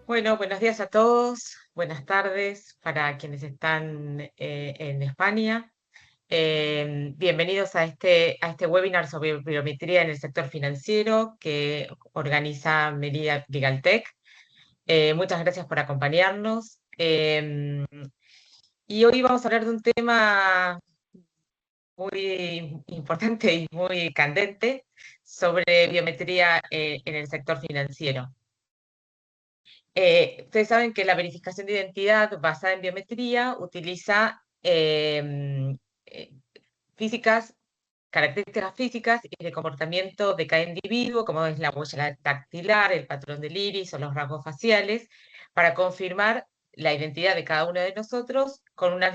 Bueno, buenos días a todos, buenas tardes para quienes están en España. Bienvenidos a este webinar sobre biometría en el sector financiero que organiza Merida LegalTech. Muchas gracias por acompañarnos. Y hoy vamos a hablar de un tema muy importante y muy candente sobre biometría en el sector financiero. Ustedes saben que la verificación de identidad basada en biometría utiliza eh, físicas, características físicas y de comportamiento de cada individuo, como es la huella dactilar, el patrón del iris o los rasgos faciales, para confirmar la identidad de cada uno de nosotros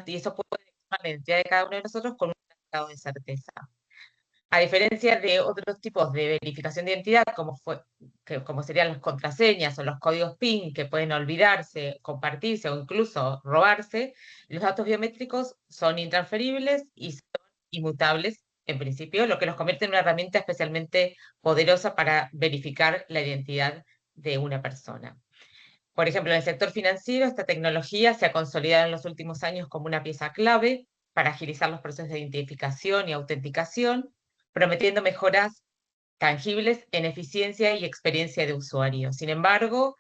y eso puede confirmar la identidad de cada uno de nosotros con un grado de certeza. A diferencia de otros tipos de verificación de identidad, como serían las contraseñas o los códigos PIN, que pueden olvidarse, compartirse o incluso robarse, los datos biométricos son intransferibles y son inmutables en principio, lo que los convierte en una herramienta especialmente poderosa para verificar la identidad de una persona. Por ejemplo, en el sector financiero, esta tecnología se ha consolidado en los últimos años como una pieza clave para agilizar los procesos de identificación y autenticación, prometiendo mejoras tangibles en eficiencia y experiencia de usuario. Sin embargo,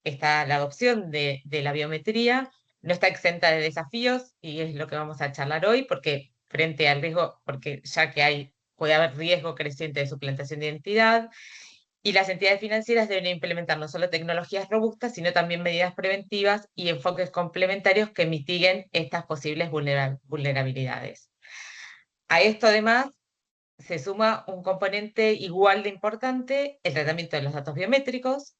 la adopción de la biometría no está exenta de desafíos y es lo que vamos a charlar hoy, porque frente al riesgo, porque ya que puede haber riesgo creciente de suplantación de identidad, y las entidades financieras deben implementar no solo tecnologías robustas, sino también medidas preventivas y enfoques complementarios que mitiguen estas posibles vulnerabilidades. A esto, además, se suma un componente igual de importante, el tratamiento de los datos biométricos,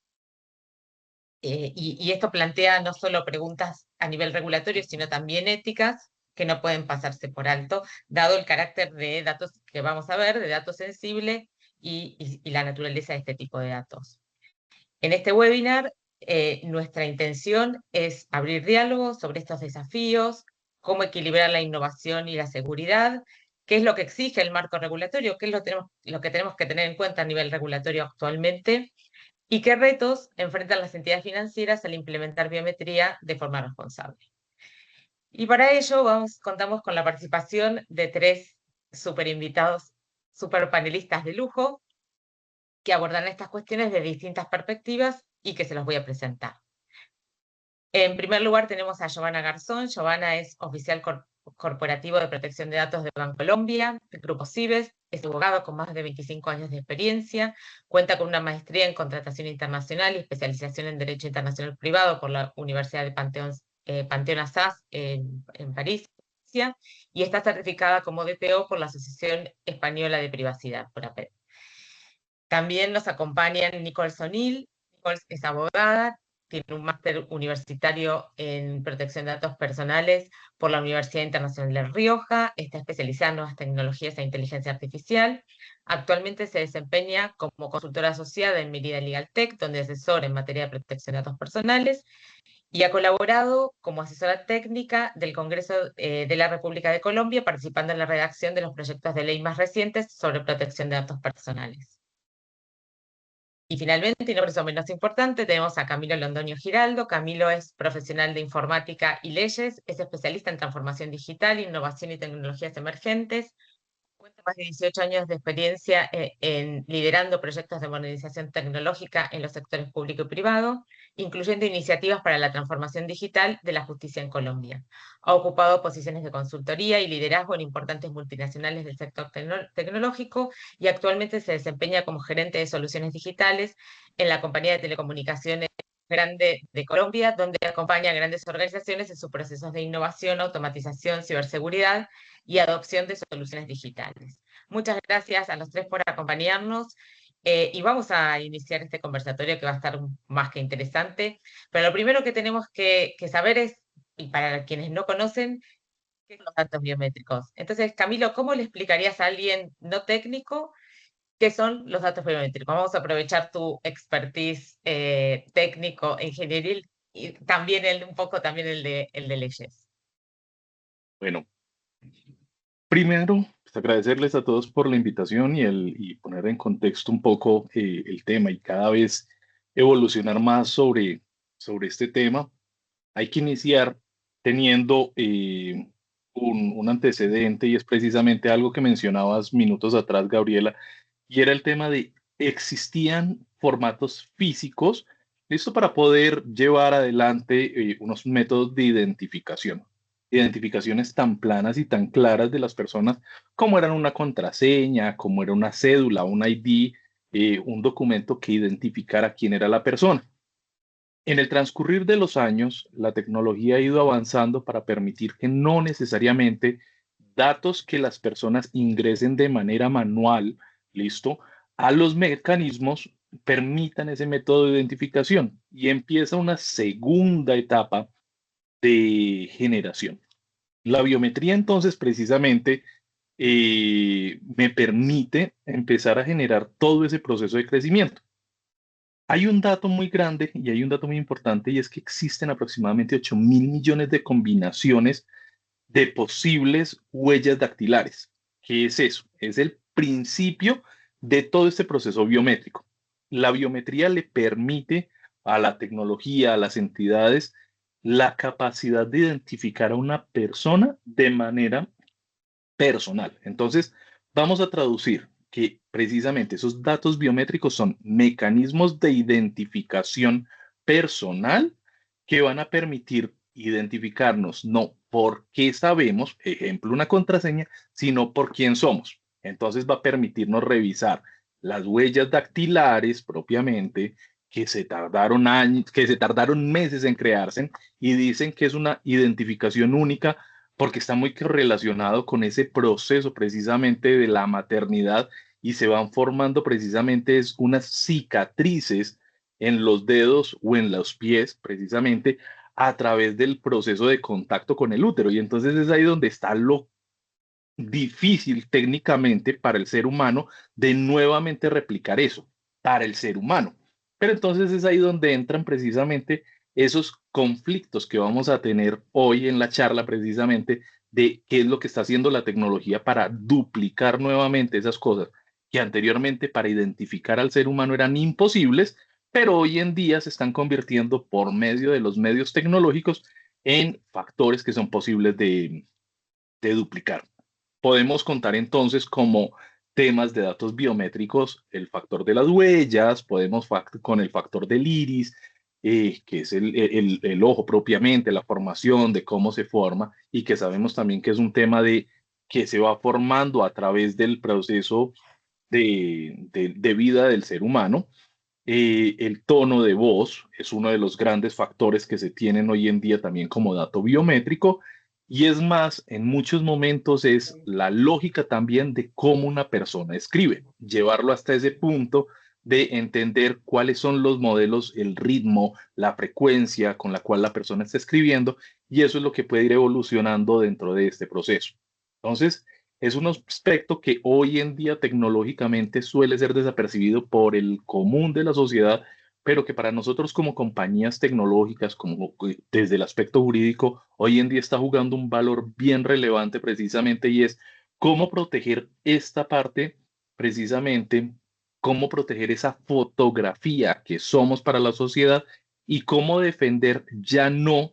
y esto plantea no solo preguntas a nivel regulatorio, sino también éticas que no pueden pasarse por alto, dado el carácter de datos que vamos a ver, de datos sensibles y la naturaleza de este tipo de datos. En este webinar, nuestra intención es abrir diálogos sobre estos desafíos, cómo equilibrar la innovación y la seguridad, qué es lo que exige el marco regulatorio, qué es lo que tenemos que tener en cuenta a nivel regulatorio actualmente y qué retos enfrentan las entidades financieras al implementar biometría de forma responsable. Y para ello contamos con la participación de tres super invitados, super panelistas de lujo, que abordan estas cuestiones de distintas perspectivas y que se los voy a presentar. En primer lugar tenemos a Giovanna Garzón. Giovanna es oficial corporativo de protección de datos de Bancolombia, del Grupo Cibes, es abogado con más de 25 años de experiencia, cuenta con una maestría en contratación internacional y especialización en Derecho Internacional Privado por la Universidad de Panteón Assas en París, y está certificada como DPO por la Asociación Española de Privacidad, por APEP. También nos acompañan Nicole Sonil. Nicole es abogada, tiene un máster universitario en protección de datos personales por la Universidad Internacional de Rioja, está especializada en nuevas tecnologías e inteligencia artificial. Actualmente se desempeña como consultora asociada en Merida LegalTech, donde asesora en materia de protección de datos personales, y ha colaborado como asesora técnica del Congreso de la República de Colombia, participando en la redacción de los proyectos de ley más recientes sobre protección de datos personales. Y finalmente, y no por eso menos importante, tenemos a Camilo Londoño Giraldo. Camilo es profesional de informática y leyes, es especialista en transformación digital, innovación y tecnologías emergentes. Cuenta más de 18 años de experiencia en liderando proyectos de modernización tecnológica en los sectores público y privado, incluyendo iniciativas para la transformación digital de la justicia en Colombia. Ha ocupado posiciones de consultoría y liderazgo en importantes multinacionales del sector tecnológico y actualmente se desempeña como gerente de soluciones digitales en la compañía de telecomunicaciones grande de Colombia, donde acompaña a grandes organizaciones en sus procesos de innovación, automatización, ciberseguridad y adopción de soluciones digitales. Muchas gracias a los tres por acompañarnos y vamos a iniciar este conversatorio que va a estar más que interesante. Pero lo primero que tenemos que saber es, y para quienes no conocen, qué son los datos biométricos. Entonces, Camilo, ¿cómo le explicarías a alguien no técnico qué son los datos biométricos? Vamos a aprovechar tu expertise técnico, ingenieril, y también un poco también el de leyes. Bueno, primero, pues, agradecerles a todos por la invitación y poner en contexto un poco el tema y cada vez evolucionar más sobre sobre este tema, hay que iniciar teniendo un antecedente, y es precisamente algo que mencionabas minutos atrás, Gabriela, y era el tema de existían formatos físicos, listo, para poder llevar adelante unos métodos de identificación. Identificaciones tan planas y tan claras de las personas como eran una contraseña, como era una cédula, un ID, un documento que identificara quién era la persona. En el transcurrir de los años, la tecnología ha ido avanzando para permitir que no necesariamente datos que las personas ingresen de manera manual, listo, a los mecanismos permitan ese método de identificación y empieza una segunda etapa de generación. La biometría entonces precisamente me permite empezar a generar todo ese proceso de crecimiento. Hay un dato muy grande y hay un dato muy importante, y es que existen aproximadamente 8.000 millones de combinaciones de posibles huellas dactilares. ¿Qué es eso? Es el principio de todo este proceso biométrico. La biometría le permite a la tecnología, a las entidades, la capacidad de identificar a una persona de manera personal. Entonces, vamos a traducir que precisamente esos datos biométricos son mecanismos de identificación personal que van a permitir identificarnos no por qué sabemos, ejemplo, una contraseña, sino por quién somos. Entonces va a permitirnos revisar las huellas dactilares propiamente que se tardaron años, que se tardaron meses en crearse y dicen que es una identificación única porque está muy relacionado con ese proceso precisamente de la maternidad y se van formando precisamente es unas cicatrices en los dedos o en los pies precisamente a través del proceso de contacto con el útero. Y entonces es ahí donde está lo difícil técnicamente para el ser humano de nuevamente replicar eso, para el ser humano. Pero entonces es ahí donde entran precisamente esos conflictos que vamos a tener hoy en la charla precisamente de qué es lo que está haciendo la tecnología para duplicar nuevamente esas cosas que anteriormente para identificar al ser humano eran imposibles, pero hoy en día se están convirtiendo por medio de los medios tecnológicos en factores que son posibles de duplicar. Podemos contar entonces como temas de datos biométricos el factor de las huellas, podemos con el factor del iris, que es el ojo propiamente, la formación de cómo se forma y que sabemos también que es un tema de que se va formando a través del proceso de vida del ser humano. El tono de voz es uno de los grandes factores que se tienen hoy en día también como dato biométrico. Y es más, en muchos momentos es la lógica también de cómo una persona escribe, llevarlo hasta ese punto de entender cuáles son los modelos, el ritmo, la frecuencia con la cual la persona está escribiendo, y eso es lo que puede ir evolucionando dentro de este proceso. Entonces, es un aspecto que hoy en día tecnológicamente suele ser desapercibido por el común de la sociedad, pero que para nosotros como compañías tecnológicas, como desde el aspecto jurídico, hoy en día está jugando un valor bien relevante precisamente, y es cómo proteger esta parte precisamente, cómo proteger esa fotografía que somos para la sociedad y cómo defender ya no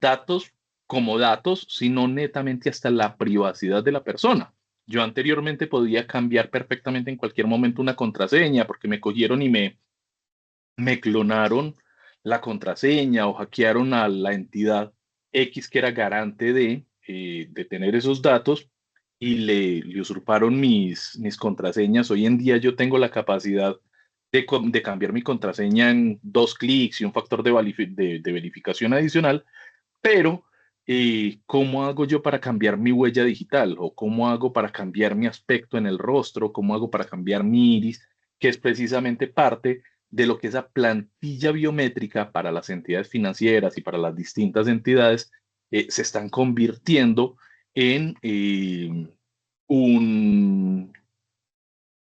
datos como datos, sino netamente hasta la privacidad de la persona. Yo anteriormente podía cambiar perfectamente en cualquier momento una contraseña porque me cogieron y me clonaron la contraseña o hackearon a la entidad X que era garante de tener esos datos y le usurparon mis contraseñas. Hoy en día yo tengo la capacidad de cambiar mi contraseña en 2 clics y un factor de verificación adicional, pero ¿cómo hago yo para cambiar mi huella digital? ¿O cómo hago para cambiar mi aspecto en el rostro? ¿Cómo hago para cambiar mi iris? Que es precisamente parte de lo que esa plantilla biométrica para las entidades financieras y para las distintas entidades se están convirtiendo en, un,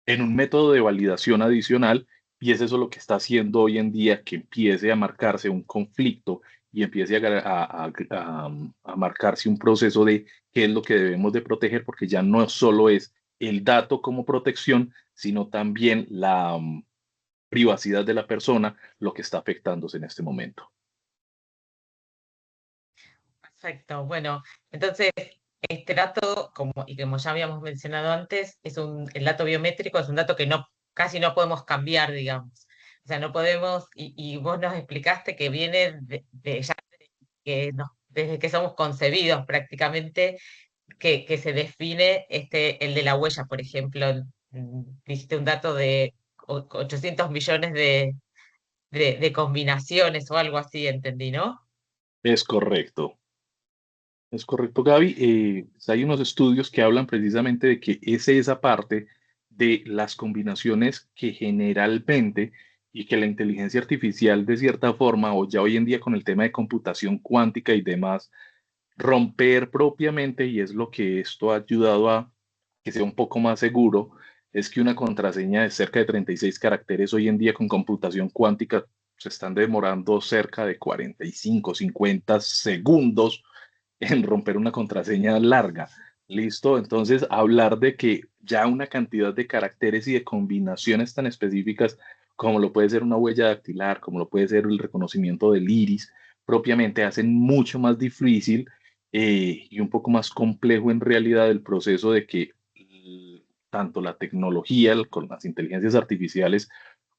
en un método de validación adicional, y es eso lo que está haciendo hoy en día que empiece a marcarse un conflicto y empiece a marcarse un proceso de qué es lo que debemos de proteger, porque ya no solo es el dato como protección, sino también la privacidad de la persona lo que está afectándose en este momento. Perfecto. Bueno, entonces este dato, y como ya habíamos mencionado antes, el dato biométrico es un dato que casi no podemos cambiar, digamos. O sea, no podemos, y vos nos explicaste que viene ya desde que somos concebidos prácticamente, que se define el de la huella, por ejemplo. Dijiste un dato de 800 millones de combinaciones o algo así, entendí, ¿no? Es correcto. Es correcto, Gaby. Hay unos estudios que hablan precisamente de que es esa parte de las combinaciones que generalmente y que la inteligencia artificial de cierta forma, o ya hoy en día con el tema de computación cuántica y demás, romper propiamente, y es lo que esto ha ayudado a que sea un poco más seguro, es que una contraseña de cerca de 36 caracteres hoy en día con computación cuántica se están demorando cerca de 45, 50 segundos en romper una contraseña larga. ¿Listo? Entonces, hablar de que ya una cantidad de caracteres y de combinaciones tan específicas como lo puede ser una huella dactilar, como lo puede ser el reconocimiento del iris, propiamente hacen mucho más difícil y un poco más complejo en realidad el proceso de que tanto la tecnología con las inteligencias artificiales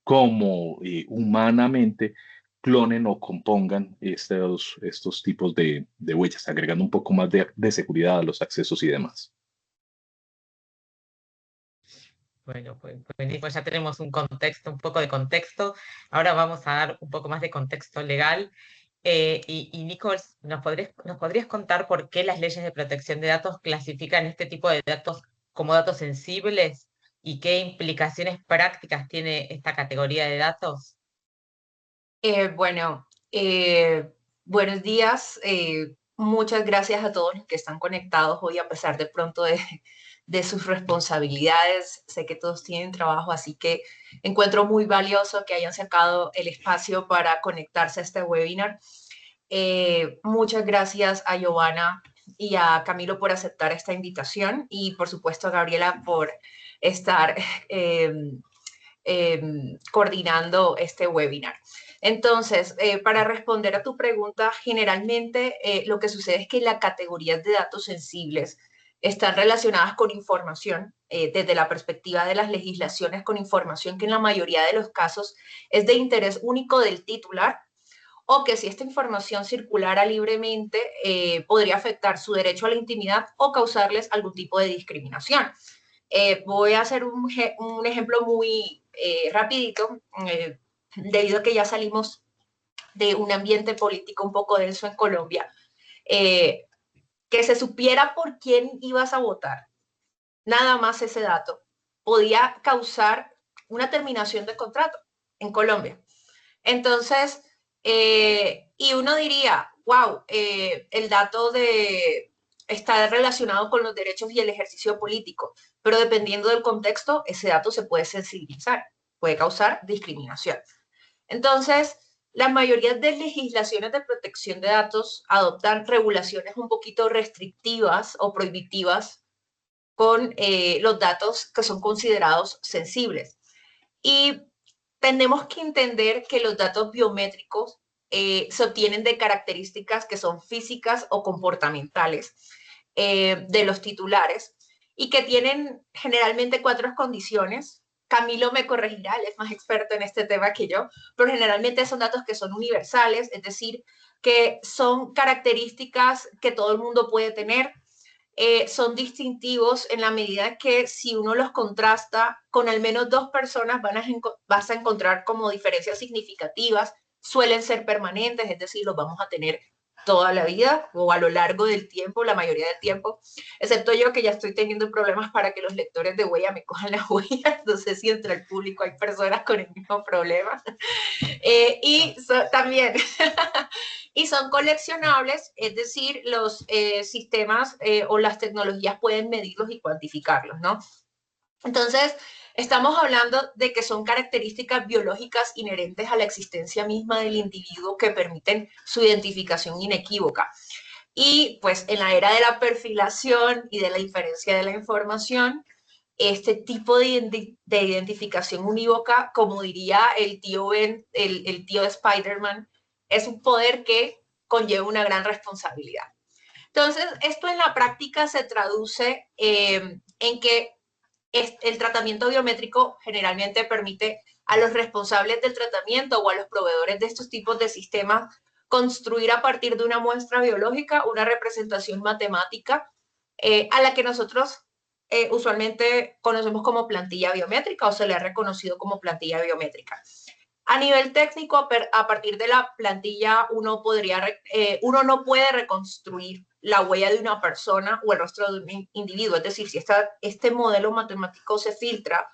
como humanamente clonen o compongan estos tipos de huellas, agregando un poco más de seguridad a los accesos y demás. Bueno, pues ya tenemos un poco de contexto. Ahora vamos a dar un poco más de contexto legal. Y Nichols, nos podrías contar por qué las leyes de protección de datos clasifican este tipo de datos como datos sensibles y qué implicaciones prácticas tiene esta categoría de datos? Bueno, buenos días. Muchas gracias a todos los que están conectados hoy, a pesar de pronto de sus responsabilidades. Sé que todos tienen trabajo, así que encuentro muy valioso que hayan sacado el espacio para conectarse a este webinar. Muchas gracias a Giovanna y a Camilo por aceptar esta invitación y por supuesto a Gabriela por estar eh, coordinando este webinar. Entonces, para responder a tu pregunta, generalmente lo que sucede es que las categorías de datos sensibles están relacionadas con información, desde la perspectiva de las legislaciones, con información que en la mayoría de los casos es de interés único del titular, o que si esta información circulara libremente podría afectar su derecho a la intimidad o causarles algún tipo de discriminación. Voy a hacer un ejemplo muy rapidito, debido a que ya salimos de un ambiente político un poco denso en Colombia. Eh, que se supiera por quién ibas a votar, nada más ese dato, podía causar una terminación de contrato en Colombia. Entonces, y uno diría, wow, el dato está relacionado con los derechos y el ejercicio político, pero dependiendo del contexto, ese dato se puede sensibilizar, puede causar discriminación. Entonces, la mayoría de legislaciones de protección de datos adoptan regulaciones un poquito restrictivas o prohibitivas con los datos que son considerados sensibles. Y tenemos que entender que los datos biométricos se obtienen de características que son físicas o comportamentales de los titulares y que tienen generalmente cuatro condiciones. Camilo me corregirá, él es más experto en este tema que yo, pero generalmente son datos que son universales, es decir, que son características que todo el mundo puede tener, son distintivos en la medida que si uno los contrasta con al menos dos personas vas a encontrar como diferencias significativas, suelen ser permanentes, es decir, los vamos a tener toda la vida o a lo largo del tiempo, la mayoría del tiempo, excepto yo que ya estoy teniendo problemas para que los lectores de huella me cojan las huellas, no sé si entre el público hay personas con el mismo problema. También, y son coleccionables, es decir, los sistemas o las tecnologías pueden medirlos y cuantificarlos, ¿no? Entonces, estamos hablando de que son características biológicas inherentes a la existencia misma del individuo que permiten su identificación inequívoca. Y pues en la era de la perfilación y de la inferencia de la información, este tipo de identificación unívoca, como diría el tío Ben, el tío de Spider-Man, es un poder que conlleva una gran responsabilidad. Entonces, esto en la práctica se traduce en que el tratamiento biométrico generalmente permite a los responsables del tratamiento o a los proveedores de estos tipos de sistemas construir a partir de una muestra biológica una representación matemática a la que nosotros usualmente conocemos como plantilla biométrica o se le ha reconocido como plantilla biométrica. A nivel técnico, a partir de la plantilla, uno no puede reconstruir la huella de una persona o el rostro de un individuo. Es decir, si este modelo matemático se filtra,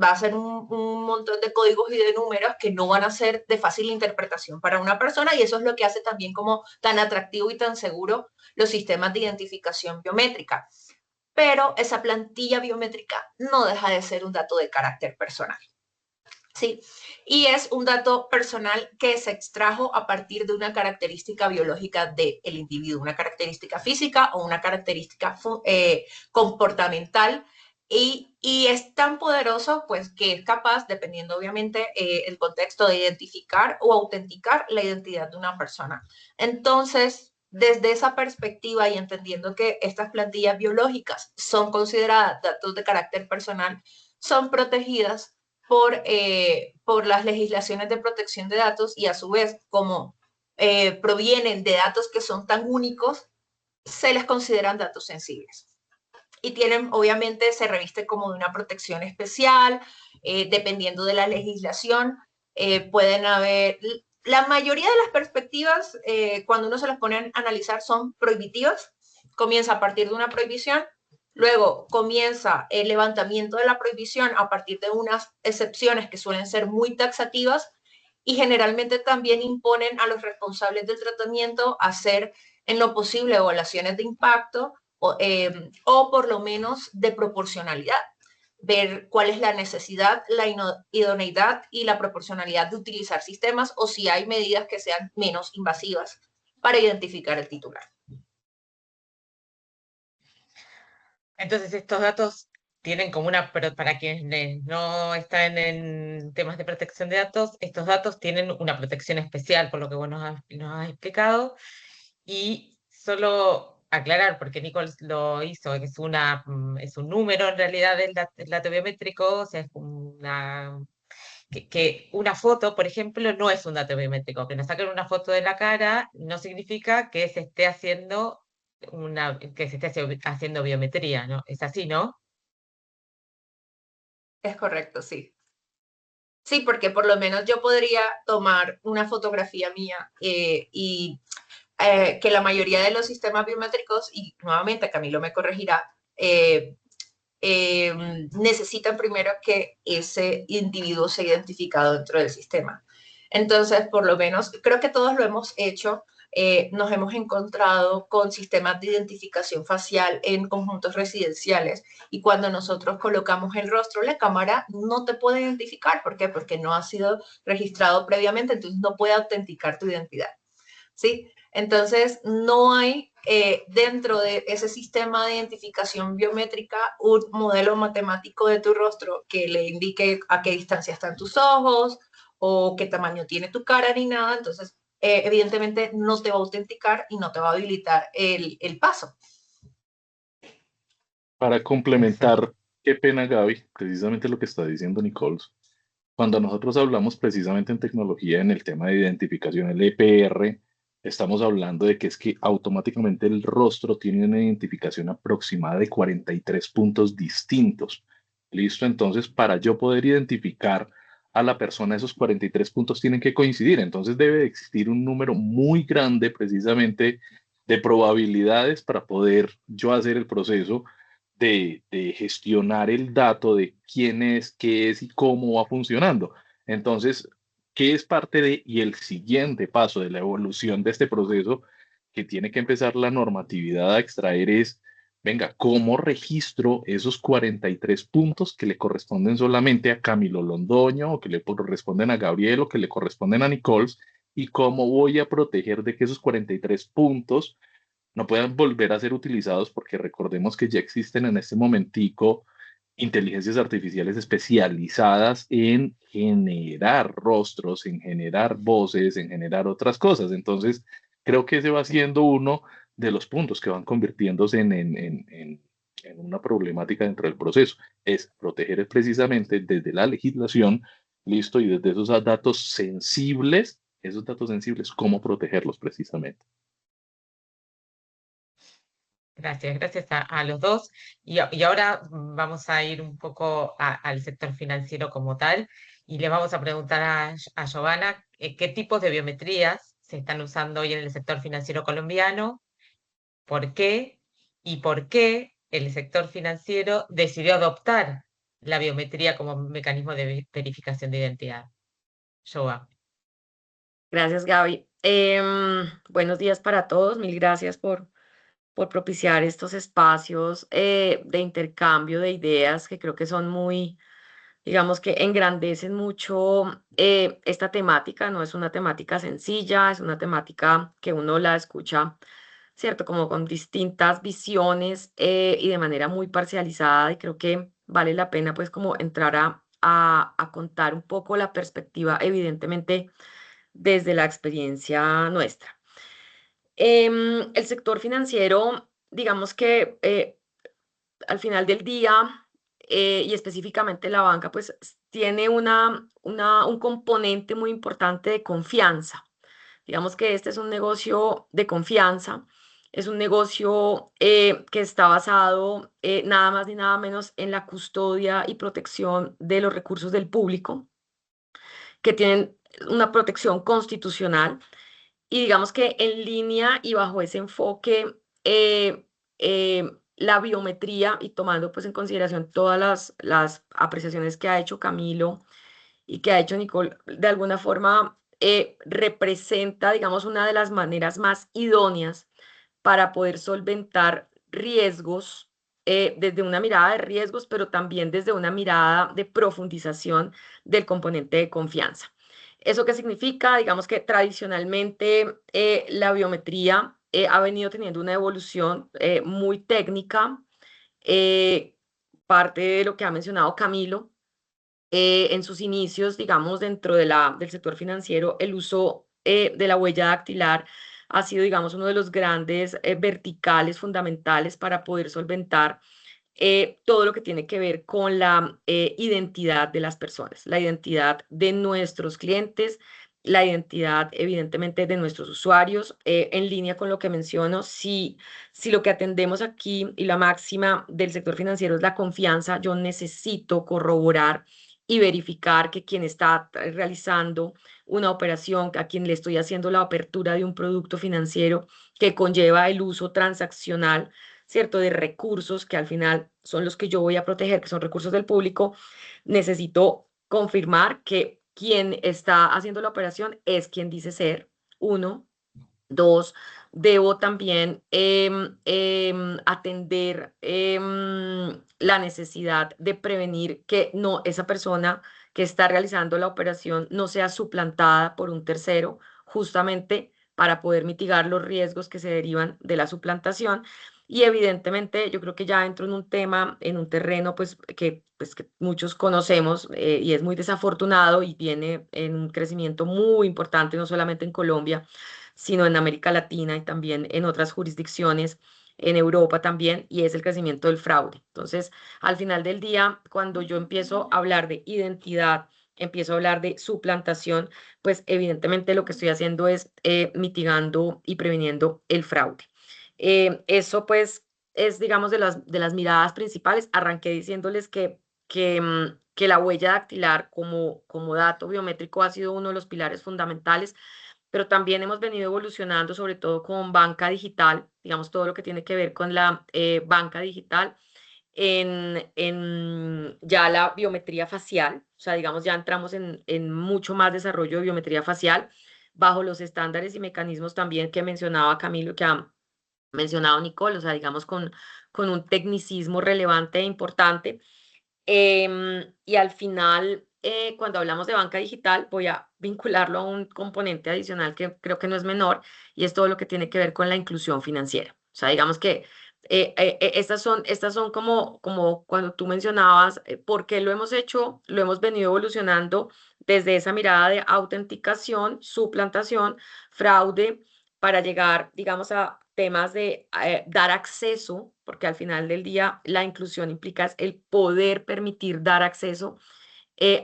va a ser un montón de códigos y de números que no van a ser de fácil interpretación para una persona, y eso es lo que hace también como tan atractivo y tan seguro los sistemas de identificación biométrica. Pero esa plantilla biométrica no deja de ser un dato de carácter personal. Sí, y es un dato personal que se extrajo a partir de una característica biológica del individuo, una característica física o una característica comportamental, y es tan poderoso pues que es capaz, dependiendo obviamente el contexto, de identificar o autenticar la identidad de una persona. Entonces, desde esa perspectiva y entendiendo que estas plantillas biológicas son consideradas datos de carácter personal, son protegidas por las legislaciones de protección de datos, y a su vez, como provienen de datos que son tan únicos, se les consideran datos sensibles. Y tienen, obviamente, se reviste como de una protección especial, dependiendo de la legislación. Pueden haber, la mayoría de las perspectivas, cuando uno se las pone a analizar, son prohibitivas. Comienza a partir de una prohibición. Luego comienza el levantamiento de la prohibición a partir de unas excepciones que suelen ser muy taxativas, y generalmente también imponen a los responsables del tratamiento hacer en lo posible evaluaciones de impacto o por lo menos de proporcionalidad, ver cuál es la necesidad, la idoneidad y la proporcionalidad de utilizar sistemas, o si hay medidas que sean menos invasivas para identificar el titular. Entonces, estos datos tienen como pero para quienes no están en temas de protección de datos, estos datos tienen una protección especial, por lo que vos nos has explicado. Y solo aclarar, porque Nicole lo hizo, que es un número en realidad el dato biométrico, o sea, es que una foto, por ejemplo, no es un dato biométrico. Que nos saquen una foto de la cara no significa que se esté haciendo haciendo biometría, ¿no? Es así, ¿no? Es correcto, sí. Sí, porque por lo menos yo podría tomar una fotografía mía y que la mayoría de los sistemas biométricos, y nuevamente Camilo me corregirá, necesitan primero que ese individuo sea identificado dentro del sistema. Entonces, por lo menos, creo que todos lo hemos hecho. Nos hemos encontrado con sistemas de identificación facial en conjuntos residenciales, y cuando nosotros colocamos el rostro, la cámara no te puede identificar. ¿Por qué? Porque no ha sido registrado previamente, entonces no puede autenticar tu identidad. ¿Sí? Entonces, no hay dentro de ese sistema de identificación biométrica un modelo matemático de tu rostro que le indique a qué distancia están tus ojos o qué tamaño tiene tu cara ni nada. Entonces, evidentemente no te va a autenticar y no te va a habilitar el paso. Para complementar, qué pena, Gaby, precisamente lo que está diciendo Nicole. Cuando nosotros hablamos precisamente en tecnología, en el tema de identificación, el EPR, estamos hablando de que es que automáticamente el rostro tiene una identificación aproximada de 43 puntos distintos. ¿Listo? Entonces, para yo poder identificar a la persona, esos 43 puntos tienen que coincidir. Entonces, debe de existir un número muy grande precisamente de probabilidades para poder yo hacer el proceso de gestionar el dato de quién es, qué es y cómo va funcionando. Entonces, ¿qué es parte de y el siguiente paso de la evolución de este proceso que tiene que empezar la normatividad a extraer es, venga, ¿cómo registro esos 43 puntos que le corresponden solamente a Camilo Londoño o que le corresponden a Gabriel o que le corresponden a Nicoles? ¿Y cómo voy a proteger de que esos 43 puntos no puedan volver a ser utilizados? Porque recordemos que ya existen en este momentico inteligencias artificiales especializadas en generar rostros, en generar voces, en generar otras cosas. Entonces, creo que ese va siendo uno de los puntos que van convirtiéndose en una problemática dentro del proceso. Es proteger precisamente desde la legislación, listo, y desde esos datos sensibles, cómo protegerlos precisamente. Gracias a los dos. Y ahora vamos a ir un poco al sector financiero como tal y le vamos a preguntar a Giovanna qué tipos de biometrías se están usando hoy en el sector financiero colombiano, por qué y por qué el sector financiero decidió adoptar la biometría como mecanismo de verificación de identidad. Giovanna. Gracias, Gaby. Buenos días para todos. Mil gracias por propiciar estos espacios de intercambio de ideas que creo que son muy, digamos que engrandecen mucho esta temática. No es una temática sencilla, es una temática que uno la escucha, ¿cierto? Como con distintas visiones y de manera muy parcializada, y creo que vale la pena pues como entrar a contar un poco la perspectiva, evidentemente desde la experiencia nuestra. El sector financiero, digamos que al final del día, y específicamente la banca, pues tiene un componente muy importante de confianza. Digamos que este es un negocio de confianza, es un negocio que está basado nada más ni nada menos en la custodia y protección de los recursos del público, que tienen una protección constitucional. Y digamos que en línea y bajo ese enfoque, la biometría, y tomando pues en consideración todas las apreciaciones que ha hecho Camilo y que ha hecho Nicole, de alguna forma representa, digamos, una de las maneras más idóneas para poder solventar riesgos, desde una mirada de riesgos, pero también desde una mirada de profundización del componente de confianza. ¿Eso qué significa? Digamos que tradicionalmente la biometría ha venido teniendo una evolución muy técnica, eh, parte de lo que ha mencionado Camilo. En sus inicios, digamos, dentro del sector financiero, el uso de la huella dactilar ha sido, digamos, uno de los grandes verticales fundamentales para poder solventar todo lo que tiene que ver con la identidad de las personas, la identidad de nuestros clientes, la identidad, evidentemente, de nuestros usuarios. En línea con lo que menciono, si lo que atendemos aquí y la máxima del sector financiero es la confianza, yo necesito corroborar y verificar que quien está realizando una operación, a quien le estoy haciendo la apertura de un producto financiero que conlleva el uso transaccional, ¿cierto?, de recursos que al final son los que yo voy a proteger, que son recursos del público, necesito confirmar que quien está haciendo la operación es quien dice ser, uno. Dos, debo también atender la necesidad de prevenir que no, esa persona que está realizando la operación no sea suplantada por un tercero, justamente para poder mitigar los riesgos que se derivan de la suplantación. Y evidentemente yo creo que ya entro en un tema, en un terreno que muchos conocemos, y es muy desafortunado y viene en un crecimiento muy importante, no solamente en Colombia, sino en América Latina y también en otras jurisdicciones, en Europa también, y es el crecimiento del fraude. Entonces, al final del día, cuando yo empiezo a hablar de identidad, empiezo a hablar de suplantación, pues evidentemente lo que estoy haciendo es mitigando y previniendo el fraude. Eso pues es, digamos, de las miradas principales. Arranqué diciéndoles que la huella dactilar como dato biométrico ha sido uno de los pilares fundamentales, pero también hemos venido evolucionando, sobre todo con banca digital, digamos, todo lo que tiene que ver con la banca digital, en ya la biometría facial, o sea, digamos, ya entramos en mucho más desarrollo de biometría facial, bajo los estándares y mecanismos también que mencionaba Camilo, que ha mencionado Nicole, o sea, digamos, con un tecnicismo relevante e importante. Y al final, cuando hablamos de banca digital, voy a vincularlo a un componente adicional que creo que no es menor, y es todo lo que tiene que ver con la inclusión financiera. O sea, digamos que estas son como cuando tú mencionabas, ¿por qué lo hemos hecho? Lo hemos venido evolucionando desde esa mirada de autenticación, suplantación, fraude, para llegar, digamos, temas de dar acceso, porque al final del día la inclusión implica el poder permitir dar acceso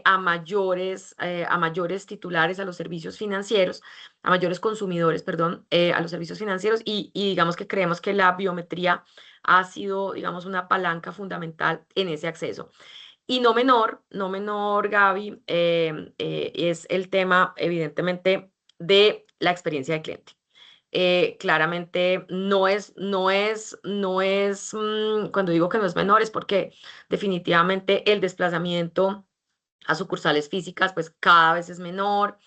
a mayores titulares a los servicios financieros, a mayores consumidores, perdón, a los servicios financieros y digamos que creemos que la biometría ha sido, digamos, una palanca fundamental en ese acceso. Y no menor, Gaby, es el tema, evidentemente, de la experiencia de cliente. Claramente cuando digo que no es menor, es porque definitivamente el desplazamiento a sucursales físicas, pues cada vez es menor.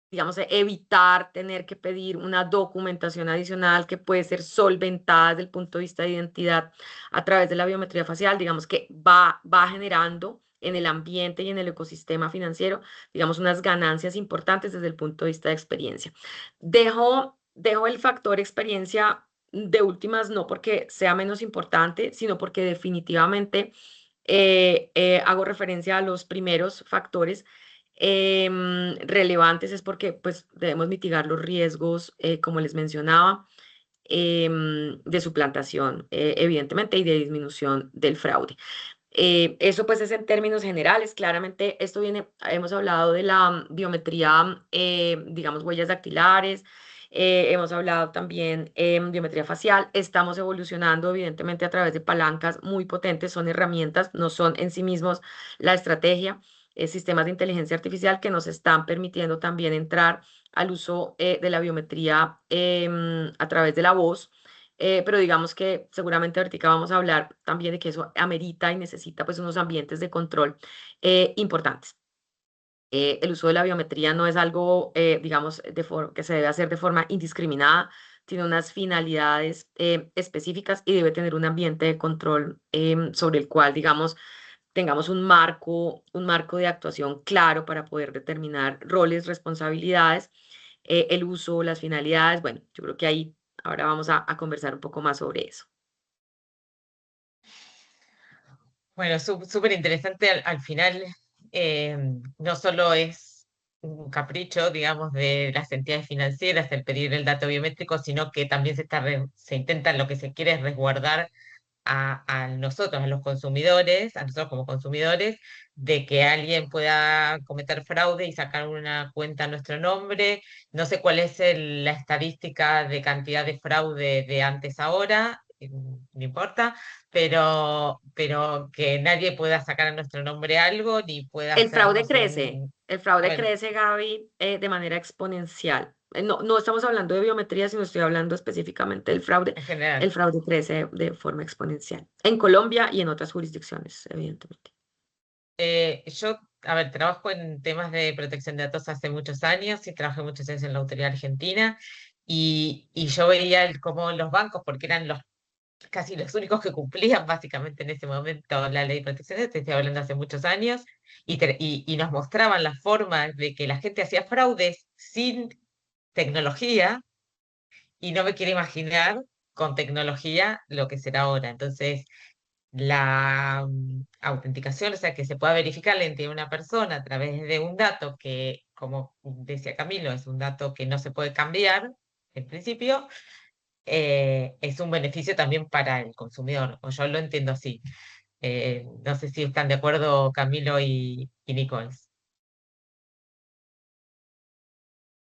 Digamos, evitar tener que pedir una documentación adicional que puede ser solventada desde el punto de vista de identidad a través de la biometría facial, digamos que va generando en el ambiente y en el ecosistema financiero, digamos, unas ganancias importantes desde el punto de vista de experiencia. Dejo el factor experiencia de últimas, no porque sea menos importante, sino porque definitivamente hago referencia a los primeros factores relevantes, es porque pues, debemos mitigar los riesgos, como les mencionaba, de suplantación, evidentemente, y de disminución del fraude. Eso pues es en términos generales. Claramente esto hemos hablado de la biometría, digamos, huellas dactilares, hemos hablado también biometría facial. Estamos evolucionando evidentemente a través de palancas muy potentes, son herramientas, no son en sí mismos la estrategia, sistemas de inteligencia artificial que nos están permitiendo también entrar al uso de la biometría a través de la voz. Pero digamos que seguramente ahorita vamos a hablar también de que eso amerita y necesita pues unos ambientes de control importantes. El uso de la biometría no es algo, digamos, que se debe hacer de forma indiscriminada, tiene unas finalidades específicas y debe tener un ambiente de control sobre el cual, digamos, tengamos un marco de actuación claro para poder determinar roles, responsabilidades, el uso, las finalidades. Bueno, yo creo que ahí ahora vamos a conversar un poco más sobre eso. Bueno, súper interesante al final, no solo es un capricho, digamos, de las entidades financieras el pedir el dato biométrico, sino que también se intenta, lo que se quiere es resguardar a nosotros, a los consumidores, a nosotros como consumidores, de que alguien pueda cometer fraude y sacar una cuenta a nuestro nombre. No sé cuál es la estadística de cantidad de fraude de antes ahora, no importa, pero que nadie pueda sacar a nuestro nombre algo, ni pueda El fraude hacernos crece, un... Bueno, Gaby, de manera exponencial. No estamos hablando de biometría, sino estoy hablando específicamente del fraude. en general. El fraude crece de forma exponencial en Colombia y en otras jurisdicciones, evidentemente. Yo, a ver, trabajo en temas de protección de datos hace muchos años y trabajé muchos años en la Autoridad Argentina y yo veía cómo los bancos, porque eran casi los únicos que cumplían básicamente en ese momento la ley de protección de datos, estoy hablando hace muchos años, y nos mostraban las formas de que la gente hacía fraudes sin tecnología y no me quiero imaginar con tecnología lo que será ahora. Entonces, la autenticación, o sea, que se pueda verificar la identidad de una persona a través de un dato que, como decía Camilo, es un dato que no se puede cambiar, en principio, es un beneficio también para el consumidor, o yo lo entiendo así. No sé si están de acuerdo Camilo y Nichols.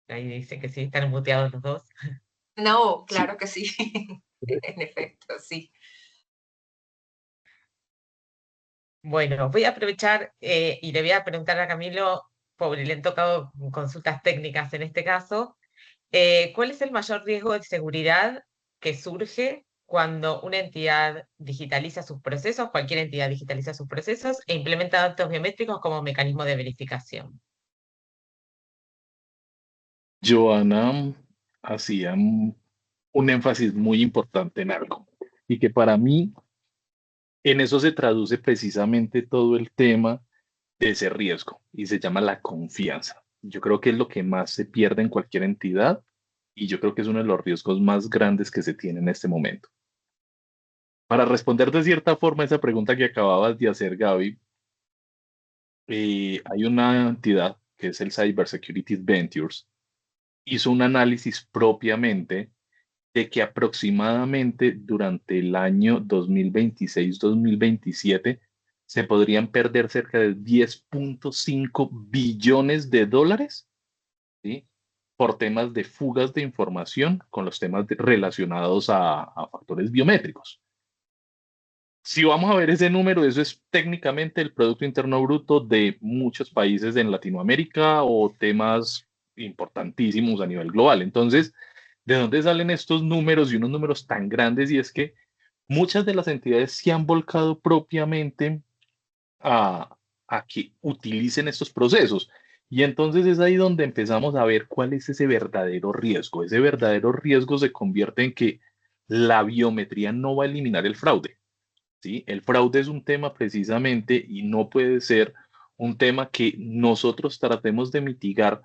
Ahí dice que sí, están muteados los dos. No, Sí. claro que sí. En efecto, sí. Bueno, voy a aprovechar y le voy a preguntar a Camilo, pobre, le han tocado consultas técnicas en este caso. ¿Cuál es el mayor riesgo de seguridad que surge cuando una entidad digitaliza sus procesos, cualquier entidad digitaliza sus procesos e implementa datos biométricos como mecanismo de verificación? Joana hacía un énfasis muy importante en algo y que para mí en eso se traduce precisamente todo el tema de ese riesgo y se llama la confianza. Yo creo que es lo que más se pierde en cualquier entidad y yo creo que es uno de los riesgos más grandes que se tiene en este momento. Para responder de cierta forma esa pregunta que acababas de hacer, Gaby, hay una entidad que es el Cybersecurity Ventures hizo un análisis propiamente de que aproximadamente durante el año 2026-2027 se podrían perder cerca de 10.5 billones de dólares, ¿sí? Por temas de fugas de información con los temas relacionados a factores biométricos. Si vamos a ver ese número, eso es técnicamente el Producto Interno Bruto de muchos países en Latinoamérica o temas importantísimos a nivel global. Entonces, ¿de dónde salen estos números y unos números tan grandes? Y es que muchas de las entidades se han volcado propiamente a, a que utilicen estos procesos. Y entonces es ahí donde empezamos a ver cuál es ese verdadero riesgo. Ese verdadero riesgo se convierte en que la biometría no va a eliminar el fraude, ¿sí? El fraude es un tema precisamente y no puede ser un tema que nosotros tratemos de mitigar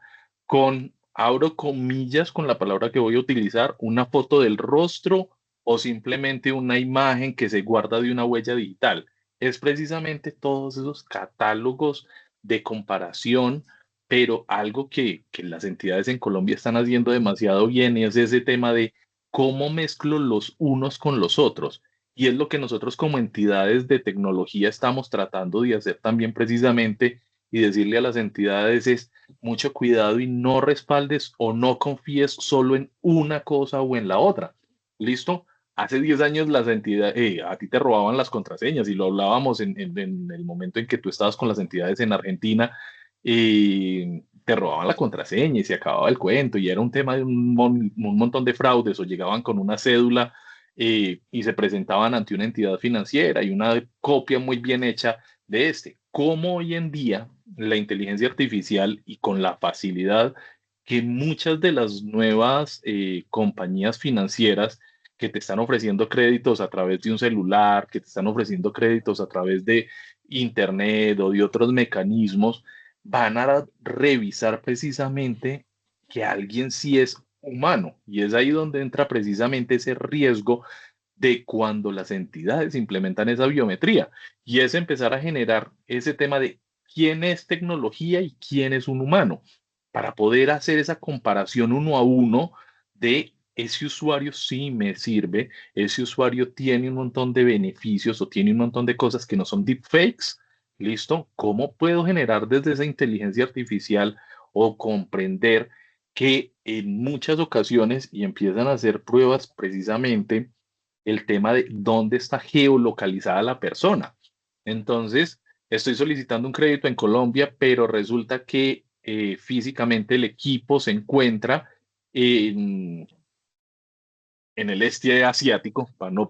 con, abro comillas con la palabra que voy a utilizar, una foto del rostro o simplemente una imagen que se guarda de una huella digital. Es precisamente todos esos catálogos de comparación, pero algo que las entidades en Colombia están haciendo demasiado bien es ese tema de cómo mezclo los unos con los otros. Y es lo que nosotros como entidades de tecnología estamos tratando de hacer también precisamente y decirle a las entidades es mucho cuidado y no respaldes o no confíes solo en una cosa o en la otra. ¿Listo? Hace 10 años las entidades, a ti te robaban las contraseñas y lo hablábamos en el momento en que tú estabas con las entidades en Argentina y te robaban la contraseña y se acababa el cuento y era un tema de un montón de fraudes o llegaban con una cédula y se presentaban ante una entidad financiera y una copia muy bien hecha de este. Cómo hoy en día la inteligencia artificial y con la facilidad que muchas de las nuevas compañías financieras que te están ofreciendo créditos a través de un celular, que te están ofreciendo créditos a través de internet o de otros mecanismos, van a revisar precisamente que alguien sí es humano. Y es ahí donde entra precisamente ese riesgo de cuando las entidades implementan esa biometría. Y es empezar a generar ese tema de quién es tecnología y quién es un humano, para poder hacer esa comparación uno a uno de ese usuario sí me sirve, ese usuario tiene un montón de beneficios o tiene un montón de cosas que no son deepfakes. ¿Listo? ¿Cómo puedo generar desde esa inteligencia artificial o comprender que en muchas ocasiones y empiezan a hacer pruebas precisamente el tema de dónde está geolocalizada la persona? Entonces, estoy solicitando un crédito en Colombia, pero resulta que físicamente el equipo se encuentra en, en el este asiático, para no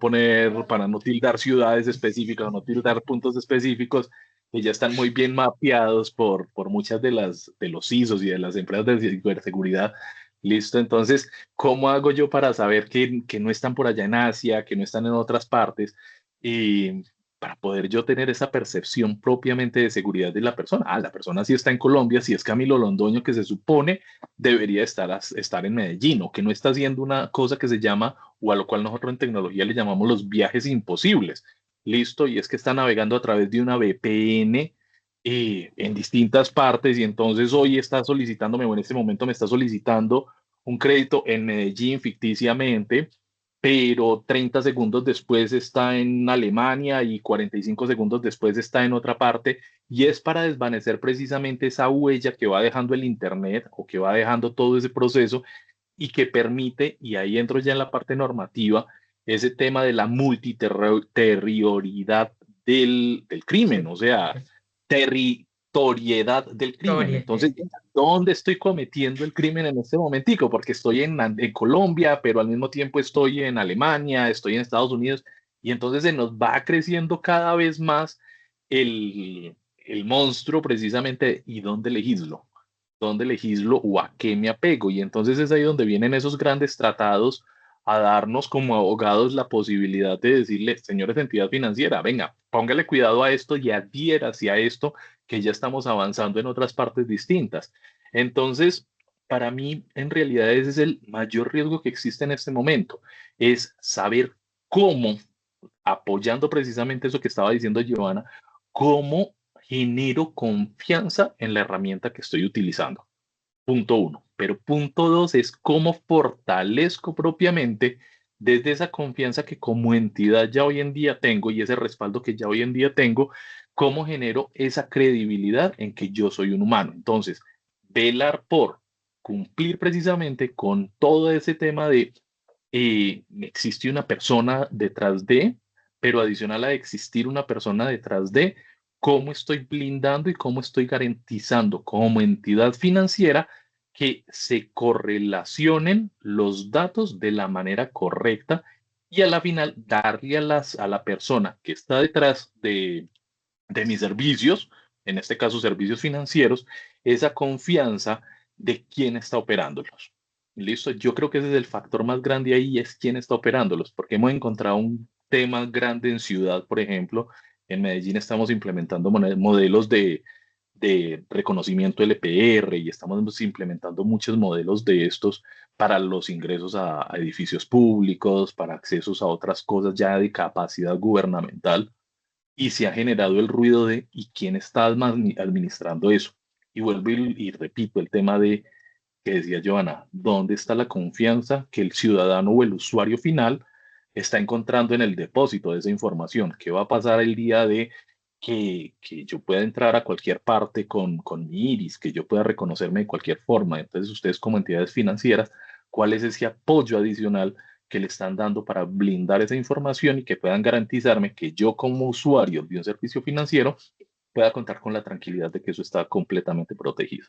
tildar ciudades específicas, no tildar puntos específicos, que ya están muy bien mapeados por muchas de los CISOs y de las empresas de ciberseguridad. Listo, entonces, ¿cómo hago yo para saber que no están por allá en Asia, que no están en otras partes? Y para poder yo tener esa percepción propiamente de seguridad de la persona. Ah, la persona sí está en Colombia, si es Camilo Londoño, que se supone debería estar en Medellín, o que no está haciendo una cosa que se llama, o a lo cual nosotros en tecnología le llamamos los viajes imposibles. Listo, y es que está navegando a través de una VPN en distintas partes y entonces hoy está solicitándome, o en este momento me está solicitando un crédito en Medellín ficticiamente, pero 30 segundos después está en Alemania y 45 segundos después está en otra parte, y es para desvanecer precisamente esa huella que va dejando el Internet o que va dejando todo ese proceso y que permite, y ahí entro ya en la parte normativa, ese tema de la multiterritoriedad del crimen, o sea, territoriedad del crimen. Entonces, ¿dónde estoy cometiendo el crimen en este momentico? Porque estoy en Colombia, pero al mismo tiempo estoy en Alemania, estoy en Estados Unidos, y entonces se nos va creciendo cada vez más el monstruo precisamente, ¿y dónde legislo? ¿Dónde legislo o a qué me apego? Y entonces es ahí donde vienen esos grandes tratados a darnos como abogados la posibilidad de decirle, señores de entidad financiera, venga, póngale cuidado a esto y adhiera hacia esto, que ya estamos avanzando en otras partes distintas. Entonces, para mí, en realidad ese es el mayor riesgo que existe en este momento, es saber cómo, apoyando precisamente eso que estaba diciendo Giovanna, cómo genero confianza en la herramienta que estoy utilizando. Punto uno. pero punto dos es cómo fortalezco propiamente desde esa confianza que como entidad ya hoy en día tengo y ese respaldo que ya hoy en día tengo, cómo genero esa credibilidad en que yo soy un humano. Entonces, velar por cumplir precisamente con todo ese tema de existe una persona detrás de, pero adicional a existir una persona detrás de, cómo estoy blindando y cómo estoy garantizando como entidad financiera que se correlacionen los datos de la manera correcta y a la final darle a la persona que está detrás de mis servicios, en este caso servicios financieros, esa confianza de quién está operándolos. Listo, yo creo que ese es el factor más grande ahí, es quién está operándolos, porque hemos encontrado un tema grande en ciudad, por ejemplo, en Medellín estamos implementando modelos de reconocimiento LPR y estamos implementando muchos modelos de estos para los ingresos a edificios públicos, para accesos a otras cosas ya de capacidad gubernamental y se ha generado el ruido de ¿y quién está administrando eso? Y vuelvo y repito el tema de que decía Joana, ¿dónde está la confianza que el ciudadano o el usuario final está encontrando en el depósito de esa información? ¿Qué va a pasar el día de que yo pueda entrar a cualquier parte con mi iris, que yo pueda reconocerme de cualquier forma? Entonces, ustedes como entidades financieras, ¿cuál es ese apoyo adicional que le están dando para blindar esa información y que puedan garantizarme que yo como usuario de un servicio financiero pueda contar con la tranquilidad de que eso está completamente protegido?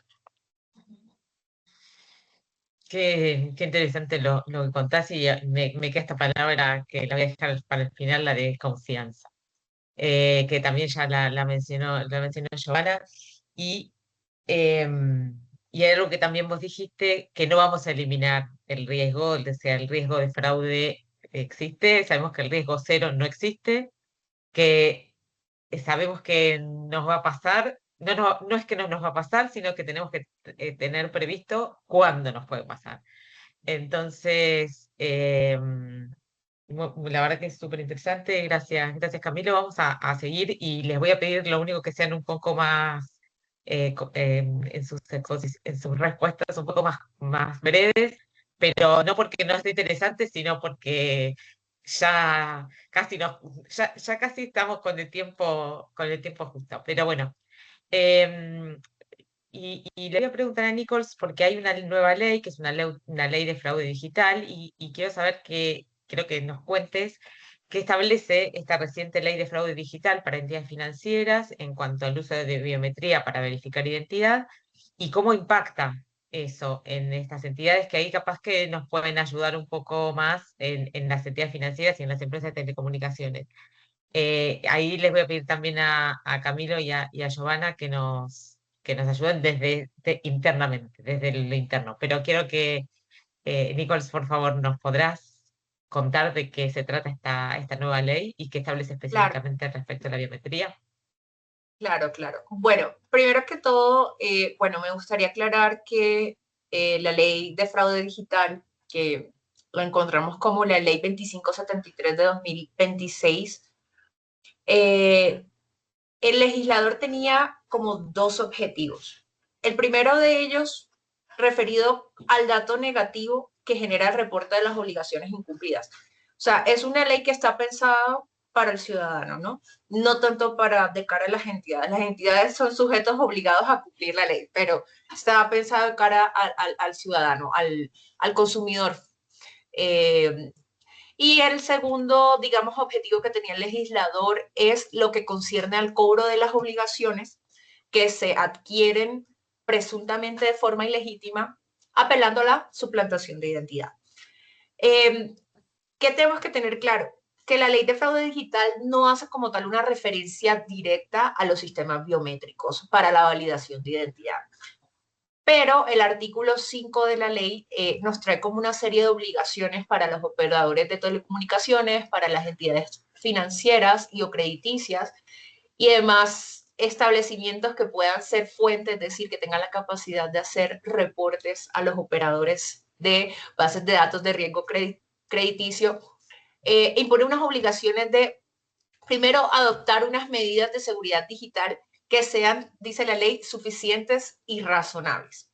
Qué interesante lo que contás y me queda esta palabra que la voy a dejar para el final, la de confianza, que también ya la mencionó Giovanna. Y, y hay algo que también vos dijiste, que no vamos a eliminar el riesgo, o sea, el riesgo de fraude existe, sabemos que el riesgo cero no existe, que sabemos que nos va a pasar, no es que no nos va a pasar, sino que tenemos que tener previsto cuándo nos puede pasar. Entonces, la verdad que es súper interesante. Gracias Camilo. Vamos a seguir y les voy a pedir lo único que sean un poco más, en sus respuestas, un poco más breves, pero no porque no esté interesante, sino porque ya casi, ya casi estamos con el tiempo justo. Pero bueno. em, y le voy a preguntar a Nichols porque hay una nueva ley, que es una ley de fraude digital, y quiero saber quiero que nos cuentes qué establece esta reciente ley de fraude digital para entidades financieras en cuanto al uso de biometría para verificar identidad y cómo impacta eso en estas entidades, que ahí capaz que nos pueden ayudar un poco más en las entidades financieras y en las empresas de telecomunicaciones. Ahí les voy a pedir también a Camilo y a Giovanna que nos ayuden internamente, desde lo interno. Pero quiero que, Nichols, por favor, nos podrás contar de qué se trata esta nueva ley y qué establece Claro, específicamente respecto a la biometría. claro, claro. Bueno, primero que todo, bueno, me gustaría aclarar que la ley de fraude digital, que lo encontramos como la ley 2573 de 2026, eh, el legislador tenía como dos objetivos. El primero de ellos, referido al dato negativo que genera el reporte de las obligaciones incumplidas. O sea, es una ley que está pensada para el ciudadano, ¿no? No tanto para de cara a las entidades. Las entidades son sujetos obligados a cumplir la ley, pero está pensada de cara al ciudadano, al consumidor. Eh, y el segundo, digamos, objetivo que tenía el legislador es lo que concierne al cobro de las obligaciones que se adquieren presuntamente de forma ilegítima, apelando a la suplantación de identidad. ¿Qué tenemos que tener claro? Que la ley de fraude digital no hace como tal una referencia directa a los sistemas biométricos para la validación de identidad. Pero el artículo 5 de la ley nos trae como una serie de obligaciones para los operadores de telecomunicaciones, para las entidades financieras y o crediticias, y además establecimientos que puedan ser fuentes, es decir, que tengan la capacidad de hacer reportes a los operadores de bases de datos de riesgo crediticio, impone unas obligaciones de, primero, adoptar unas medidas de seguridad digital que sean, dice la ley, suficientes y razonables.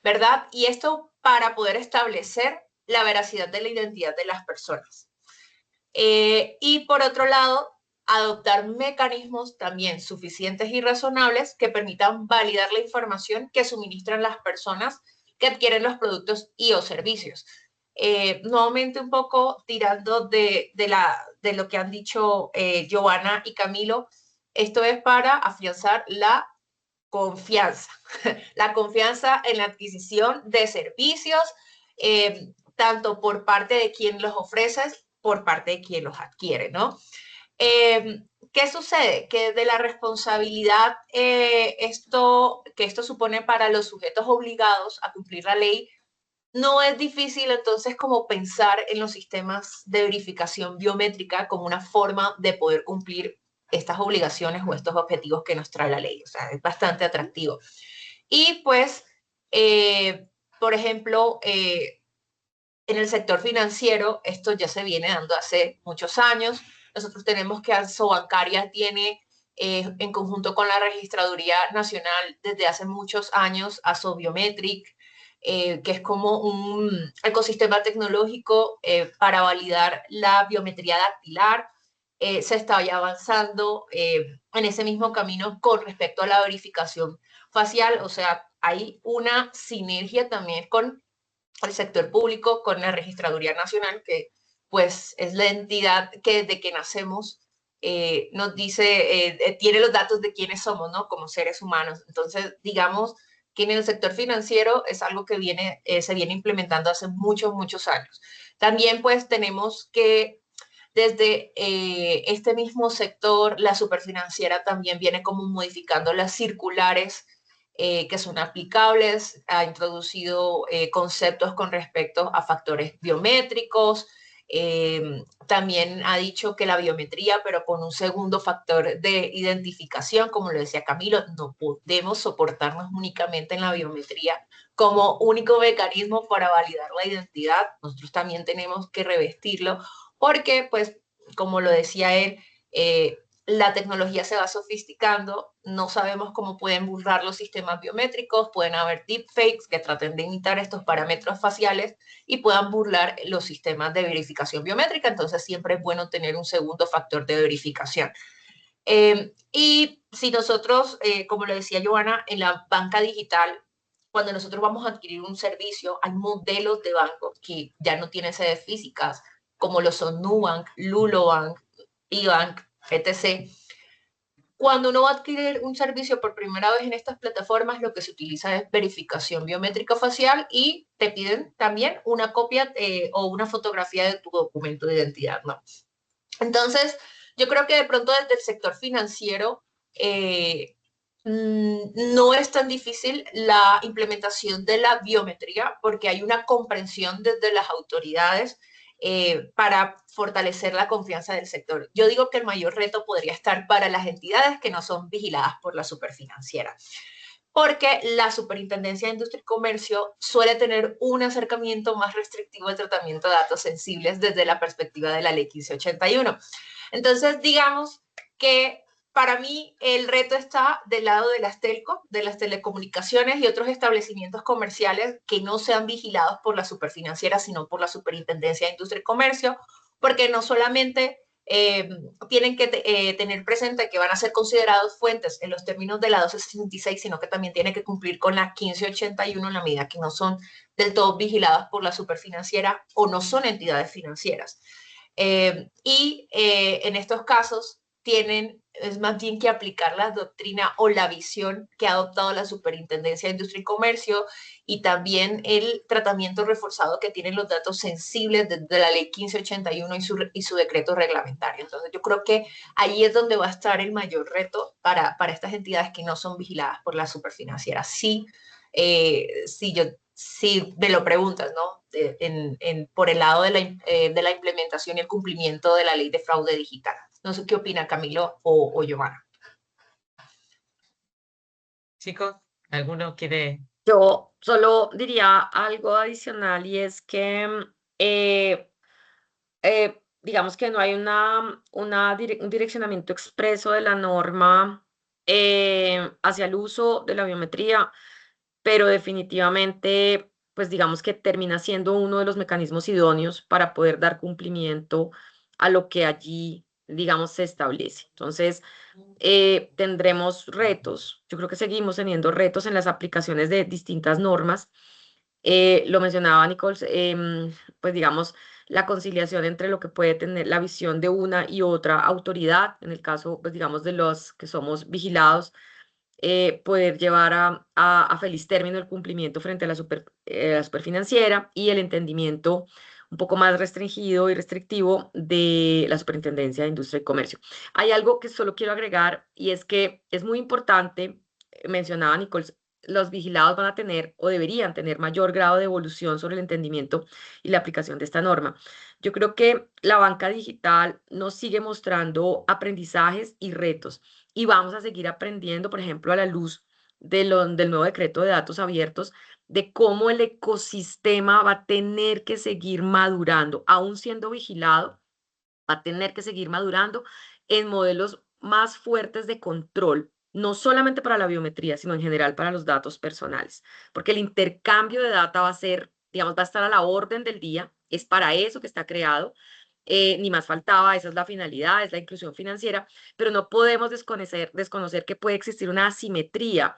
¿verdad? Y esto para poder establecer la veracidad de la identidad de las personas. Y por otro lado, adoptar mecanismos también suficientes y razonables que permitan validar la información que suministran las personas que adquieren los productos y o servicios. Nuevamente un poco tirando de lo que han dicho Giovanna y Camilo, esto es para afianzar la confianza, la confianza en la adquisición de servicios, tanto por parte de quien los ofrece, por parte de quien los adquiere, ¿no? ¿Qué sucede? Que de la responsabilidad que esto supone para los sujetos obligados a cumplir la ley, no es difícil entonces como pensar en los sistemas de verificación biométrica como una forma de poder cumplir estas obligaciones o estos objetivos que nos trae la ley. O sea, es bastante atractivo. Y pues, por ejemplo, en el sector financiero, esto ya se viene dando hace muchos años. Nosotros tenemos que Asobancaria tiene, en conjunto con la Registraduría Nacional, desde hace muchos años, Asobiometric, que es como un ecosistema tecnológico para validar la biometría dactilar. Se está ya avanzando en ese mismo camino con respecto a la verificación facial, o sea, hay una sinergia también con el sector público, con la Registraduría Nacional, que pues es la entidad que desde que nacemos nos dice, tiene los datos de quiénes somos, ¿no? Como seres humanos. Entonces, digamos que en el sector financiero es algo que se viene implementando hace muchos, muchos años. También pues tenemos que desde este mismo sector, la superfinanciera también viene como modificando las circulares que son aplicables, ha introducido conceptos con respecto a factores biométricos, también ha dicho que la biometría, pero con un segundo factor de identificación, como lo decía Camilo, no podemos soportarnos únicamente en la biometría como único mecanismo para validar la identidad. Nosotros también tenemos que revestirlo porque, pues, como lo decía él, la tecnología se va sofisticando, no sabemos cómo pueden burlar los sistemas biométricos, pueden haber deepfakes que traten de imitar estos parámetros faciales y puedan burlar los sistemas de verificación biométrica, entonces siempre es bueno tener un segundo factor de verificación. Y si nosotros, como lo decía Giovanna, en la banca digital, cuando nosotros vamos a adquirir un servicio, hay modelos de bancos que ya no tienen sedes físicas, como lo son Nubank, Lulobank, eBank, etc. Cuando uno va a adquirir un servicio por primera vez en estas plataformas, lo que se utiliza es verificación biométrica facial y te piden también una copia o una fotografía de tu documento de identidad, ¿no? Entonces, yo creo que de pronto desde el sector financiero no es tan difícil la implementación de la biometría porque hay una comprensión desde las autoridades para fortalecer la confianza del sector. Yo digo que el mayor reto podría estar para las entidades que no son vigiladas por la superfinanciera, porque la Superintendencia de Industria y Comercio suele tener un acercamiento más restrictivo al tratamiento de datos sensibles desde la perspectiva de la Ley 1581. Entonces, digamos que para mí el reto está del lado de las telco, de las telecomunicaciones y otros establecimientos comerciales que no sean vigilados por la superfinanciera, sino por la Superintendencia de Industria y Comercio, porque no solamente tienen que tener presente que van a ser considerados fuentes en los términos de la 1266, sino que también tienen que cumplir con la 1581 en la medida que no son del todo vigiladas por la superfinanciera o no son entidades financieras. En estos casos es más bien que aplicar la doctrina o la visión que ha adoptado la Superintendencia de Industria y Comercio y también el tratamiento reforzado que tienen los datos sensibles de la Ley 1581 y su decreto reglamentario. Entonces, yo creo que ahí es donde va a estar el mayor reto para estas entidades que no son vigiladas por la superfinanciera. Sí, si me lo preguntas, ¿no? Por el lado de la implementación y el cumplimiento de la ley de fraude digital. No sé qué opina Camilo o Giovanna. Chicos, ¿alguno quiere? Yo solo diría algo adicional y es que digamos que no hay un direccionamiento expreso de la norma hacia el uso de la biometría. pero definitivamente, pues digamos que termina siendo uno de los mecanismos idóneos para poder dar cumplimiento a lo que allí, digamos, se establece. Entonces, tendremos retos. Yo creo que seguimos teniendo retos en las aplicaciones de distintas normas. Lo mencionaba Nicole, pues digamos, la conciliación entre lo que puede tener la visión de una y otra autoridad, en el caso, pues digamos, de los que somos vigilados, poder llevar a feliz término el cumplimiento frente a la superfinanciera y el entendimiento un poco más restringido y restrictivo de la Superintendencia de Industria y Comercio. Hay algo que solo quiero agregar y es que es muy importante, mencionaba Nicole, los vigilados van a tener o deberían tener mayor grado de evolución sobre el entendimiento y la aplicación de esta norma. Yo creo que la banca digital nos sigue mostrando aprendizajes y retos y vamos a seguir aprendiendo, por ejemplo, a la luz del nuevo decreto de datos abiertos, de cómo el ecosistema va a tener que seguir madurando, aún siendo vigilado, va a tener que seguir madurando en modelos más fuertes de control, no solamente para la biometría, sino en general para los datos personales, porque el intercambio de data va a ser, digamos, va a estar a la orden del día, es para eso que está creado, ni más faltaba, esa es la finalidad, es la inclusión financiera, pero no podemos desconocer que puede existir una asimetría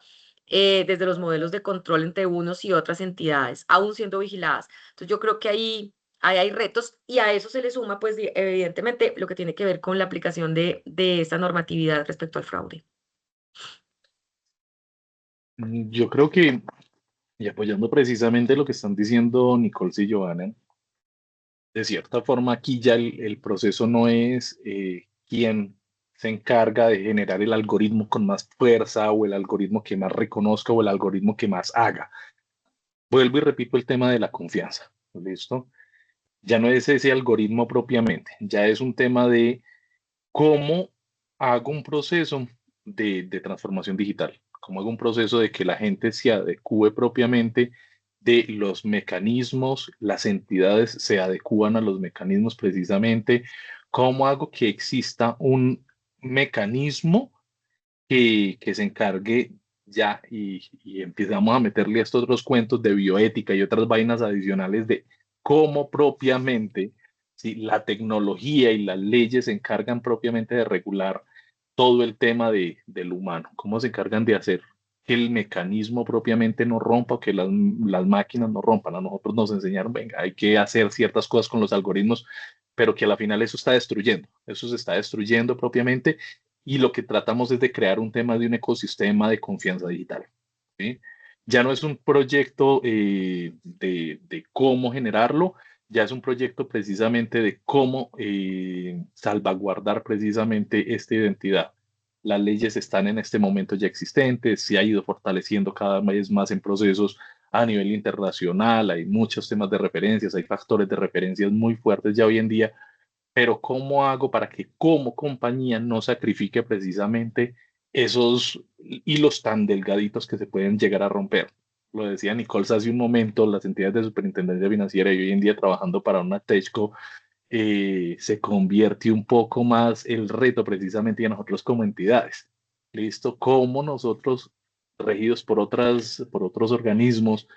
desde los modelos de control entre unos y otras entidades, aún siendo vigiladas. Entonces yo creo que ahí hay retos y a eso se le suma, pues evidentemente, lo que tiene que ver con la aplicación de esta normatividad respecto al fraude. Yo creo que, y apoyando precisamente lo que están diciendo Nicole y Johanna, de cierta forma aquí ya el proceso no es quién se encarga de generar el algoritmo con más fuerza o el algoritmo que más reconozca o el algoritmo que más haga. Vuelvo y repito el tema de la confianza. ¿Listo? Ya no es ese algoritmo propiamente, ya es un tema de cómo hago un proceso de transformación digital, cómo hago un proceso de que la gente se adecue propiamente de los mecanismos, las entidades se adecúan a los mecanismos precisamente, cómo hago que exista un mecanismo que se encargue ya y empezamos a meterle estos otros cuentos de bioética y otras vainas adicionales de cómo propiamente si la tecnología y las leyes se encargan propiamente de regular todo el tema del humano, cómo se encargan de hacer que el mecanismo propiamente no rompa o que las máquinas no rompan. A nosotros nos enseñaron, venga, hay que hacer ciertas cosas con los algoritmos, pero que a la final eso está destruyendo, eso se está destruyendo propiamente y lo que tratamos es de crear un tema de un ecosistema de confianza digital. ¿Sí? Ya no es un proyecto de cómo generarlo, ya es un proyecto precisamente de cómo salvaguardar precisamente esta identidad. Las leyes están en este momento ya existentes, se ha ido fortaleciendo cada vez más en procesos a nivel internacional, hay muchos temas de referencias, hay factores de referencias muy fuertes ya hoy en día, pero ¿cómo hago para que como compañía no sacrifique precisamente esos hilos tan delgaditos que se pueden llegar a romper? Lo decía Nicole hace un momento, las entidades de superintendencia financiera y hoy en día trabajando para una Techco, se convierte un poco más el reto precisamente a nosotros como entidades. ¿Listo? ¿Cómo nosotros, regidos por otros organismos,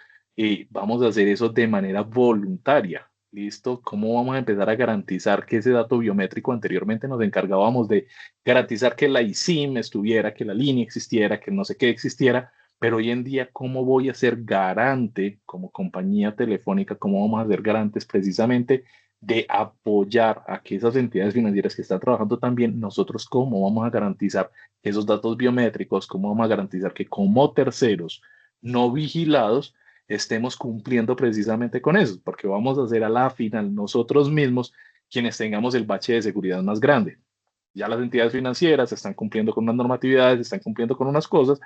vamos a hacer eso de manera voluntaria? ¿Listo? ¿Cómo vamos a empezar a garantizar que ese dato biométrico anteriormente nos encargábamos de garantizar que la ISIM estuviera, que la línea existiera, que no sé qué existiera? Pero hoy en día, ¿cómo voy a ser garante como compañía telefónica? ¿Cómo vamos a ser garantes precisamente de apoyar a que esas entidades financieras que están trabajando también, nosotros cómo vamos a garantizar esos datos biométricos, cómo vamos a garantizar que como terceros no vigilados estemos cumpliendo precisamente con eso, porque vamos a ser a la final nosotros mismos quienes tengamos el bache de seguridad más grande. Ya las entidades financieras están cumpliendo con unas normatividades, están cumpliendo con unas cosas,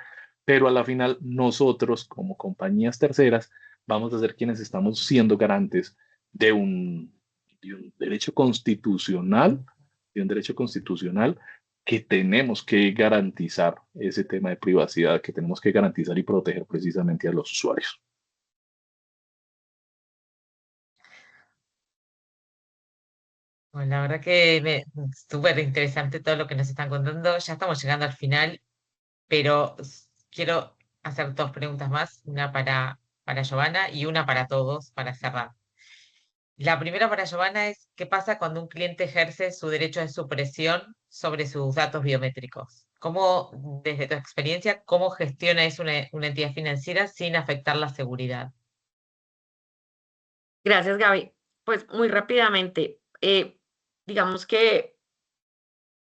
pero a la final nosotros como compañías terceras vamos a ser quienes estamos siendo garantes de de un derecho constitucional, de un derecho constitucional que tenemos que garantizar ese tema de privacidad, que tenemos que garantizar y proteger precisamente a los usuarios. Bueno, la verdad que súper interesante todo lo que nos están contando. Ya estamos llegando al final, pero quiero hacer dos preguntas más, una para Giovanna y una para todos, para cerrar. La primera para Giovanna es, ¿qué pasa cuando un cliente ejerce su derecho de supresión sobre sus datos biométricos? ¿Cómo, desde tu experiencia, cómo gestiona eso una entidad financiera sin afectar la seguridad? Gracias, Gaby. Pues muy rápidamente, digamos que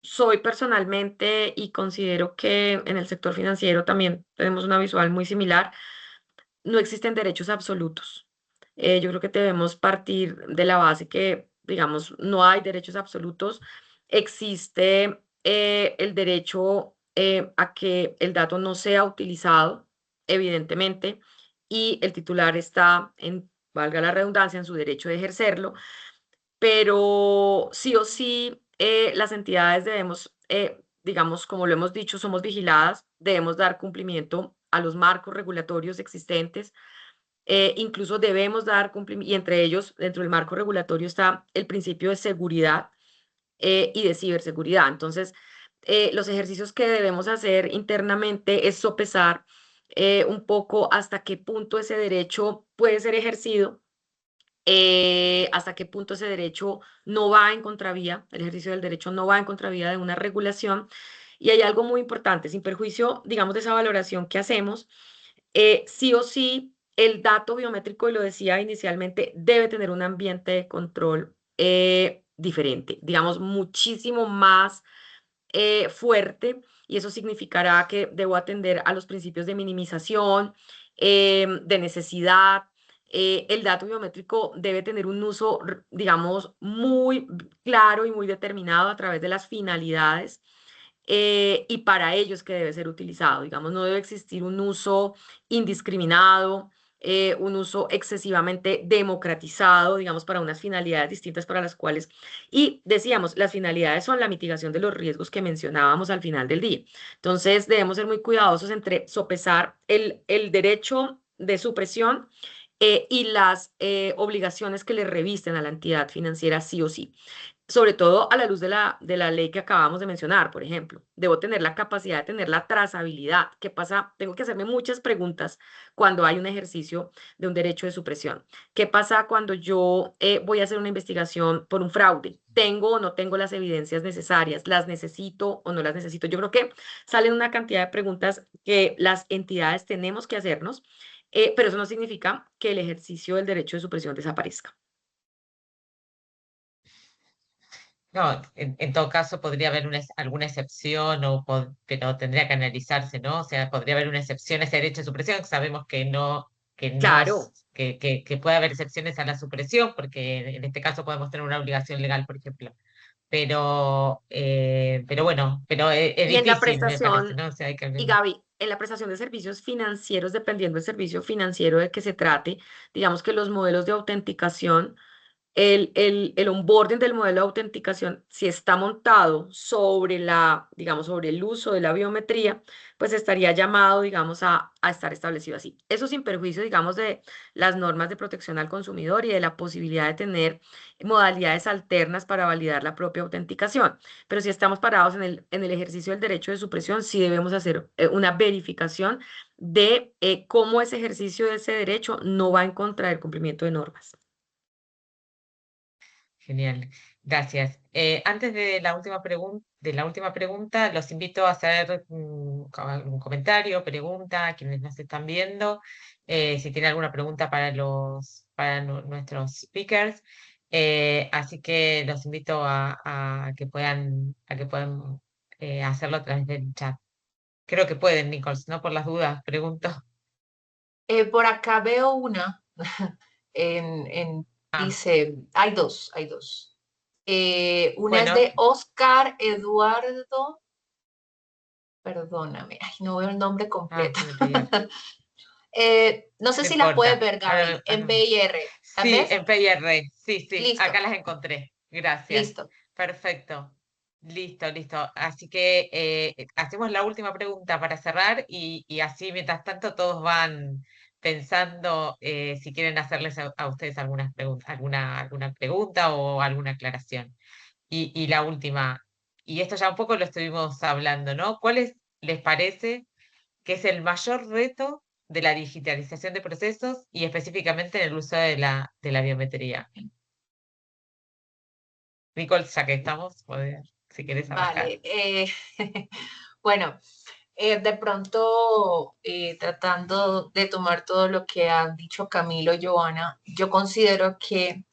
soy personalmente y considero que en el sector financiero también tenemos una visual muy similar. No existen derechos absolutos. Yo creo que debemos partir de la base que, digamos, no hay derechos absolutos. Existe el derecho a que el dato no sea utilizado, evidentemente, y el titular está en, valga la redundancia, en su derecho de ejercerlo, pero sí o sí las entidades debemos, digamos, como lo hemos dicho, somos vigiladas, debemos dar cumplimiento a los marcos regulatorios existentes, incluso debemos dar cumplimiento, y entre ellos, dentro del marco regulatorio está el principio de seguridad y de ciberseguridad. Entonces, los ejercicios que debemos hacer internamente es sopesar un poco hasta qué punto ese derecho puede ser ejercido, hasta qué punto ese derecho no va en contravía, el ejercicio del derecho no va en contravía de una regulación. Y hay algo muy importante, sin perjuicio, digamos, de esa valoración que hacemos, sí o sí, el dato biométrico, y lo decía inicialmente, debe tener un ambiente de control diferente, digamos, muchísimo más fuerte, y eso significará que debo atender a los principios de minimización, de necesidad. El dato biométrico debe tener un uso, digamos, muy claro y muy determinado a través de las finalidades y para ello es que debe ser utilizado. Digamos, no debe existir un uso indiscriminado, un uso excesivamente democratizado, digamos, para unas finalidades distintas para las cuales, y decíamos, las finalidades son la mitigación de los riesgos que mencionábamos al final del día. Entonces, debemos ser muy cuidadosos entre sopesar el derecho de supresión y las obligaciones que le revisten a la entidad financiera sí o sí, sobre todo a la luz de la ley que acabamos de mencionar, por ejemplo. Debo tener la capacidad de tener la trazabilidad. ¿Qué pasa? Tengo que hacerme muchas preguntas cuando hay un ejercicio de un derecho de supresión. ¿Qué pasa cuando yo voy a hacer una investigación por un fraude? ¿Tengo o no tengo las evidencias necesarias? ¿Las necesito o no las necesito? Yo creo que salen una cantidad de preguntas que las entidades tenemos que hacernos, pero eso no significa que el ejercicio del derecho de supresión desaparezca. No, en todo caso podría haber alguna excepción, pero tendría que analizarse, ¿no? O sea, podría haber una excepción a ese derecho de supresión. Sabemos Claro. que puede haber excepciones a la supresión, porque en este caso podemos tener una obligación legal, por ejemplo. Pero bueno, pero es Y en la difícil, me parece, prestación, ¿no? O sea, hay que y ver. Gaby, en la prestación de servicios financieros, dependiendo del servicio financiero de que se trate, digamos que los modelos de autenticación, el onboarding del modelo de autenticación, si está montado sobre digamos, sobre el uso de la biometría, pues estaría llamado, digamos, a estar establecido así. Eso sin perjuicio, digamos, de las normas de protección al consumidor y de la posibilidad de tener modalidades alternas para validar la propia autenticación. Pero si estamos parados en el ejercicio del derecho de supresión, sí debemos hacer una verificación de cómo ese ejercicio de ese derecho no va en contra del cumplimiento de normas. Genial, gracias. Antes de la última pregunta, los invito a hacer un comentario, pregunta a quienes nos están viendo. Si tienen alguna pregunta nuestros speakers. Así que los invito a que puedan hacerlo a través del chat. Creo que pueden, Nichols, ¿no? Por las dudas, pregunto. Por acá veo una. Ah, Dice, hay dos. Una es bueno. de Oscar Eduardo, perdóname, ay, no veo el nombre completo. Sí, no No sé si las puedes importa. ver, Gaby, en BIR. ¿Las Sí, ves? en PIR, sí, sí, Listo, acá las encontré. Gracias. listo. Perfecto. Listo, listo. Así que hacemos la última pregunta para cerrar y así mientras tanto todos van pensando si quieren hacerles a ustedes alguna pregunta o alguna aclaración. Y la última, y esto ya un poco lo estuvimos hablando, ¿no? ¿Cuáles les parece que es el mayor reto de la digitalización de procesos y específicamente en el uso de la biometría. Nicole, ya que estamos, si querés arrancar. Vale, bueno, de pronto tratando de tomar todo lo que han dicho Camilo y Joana, yo considero que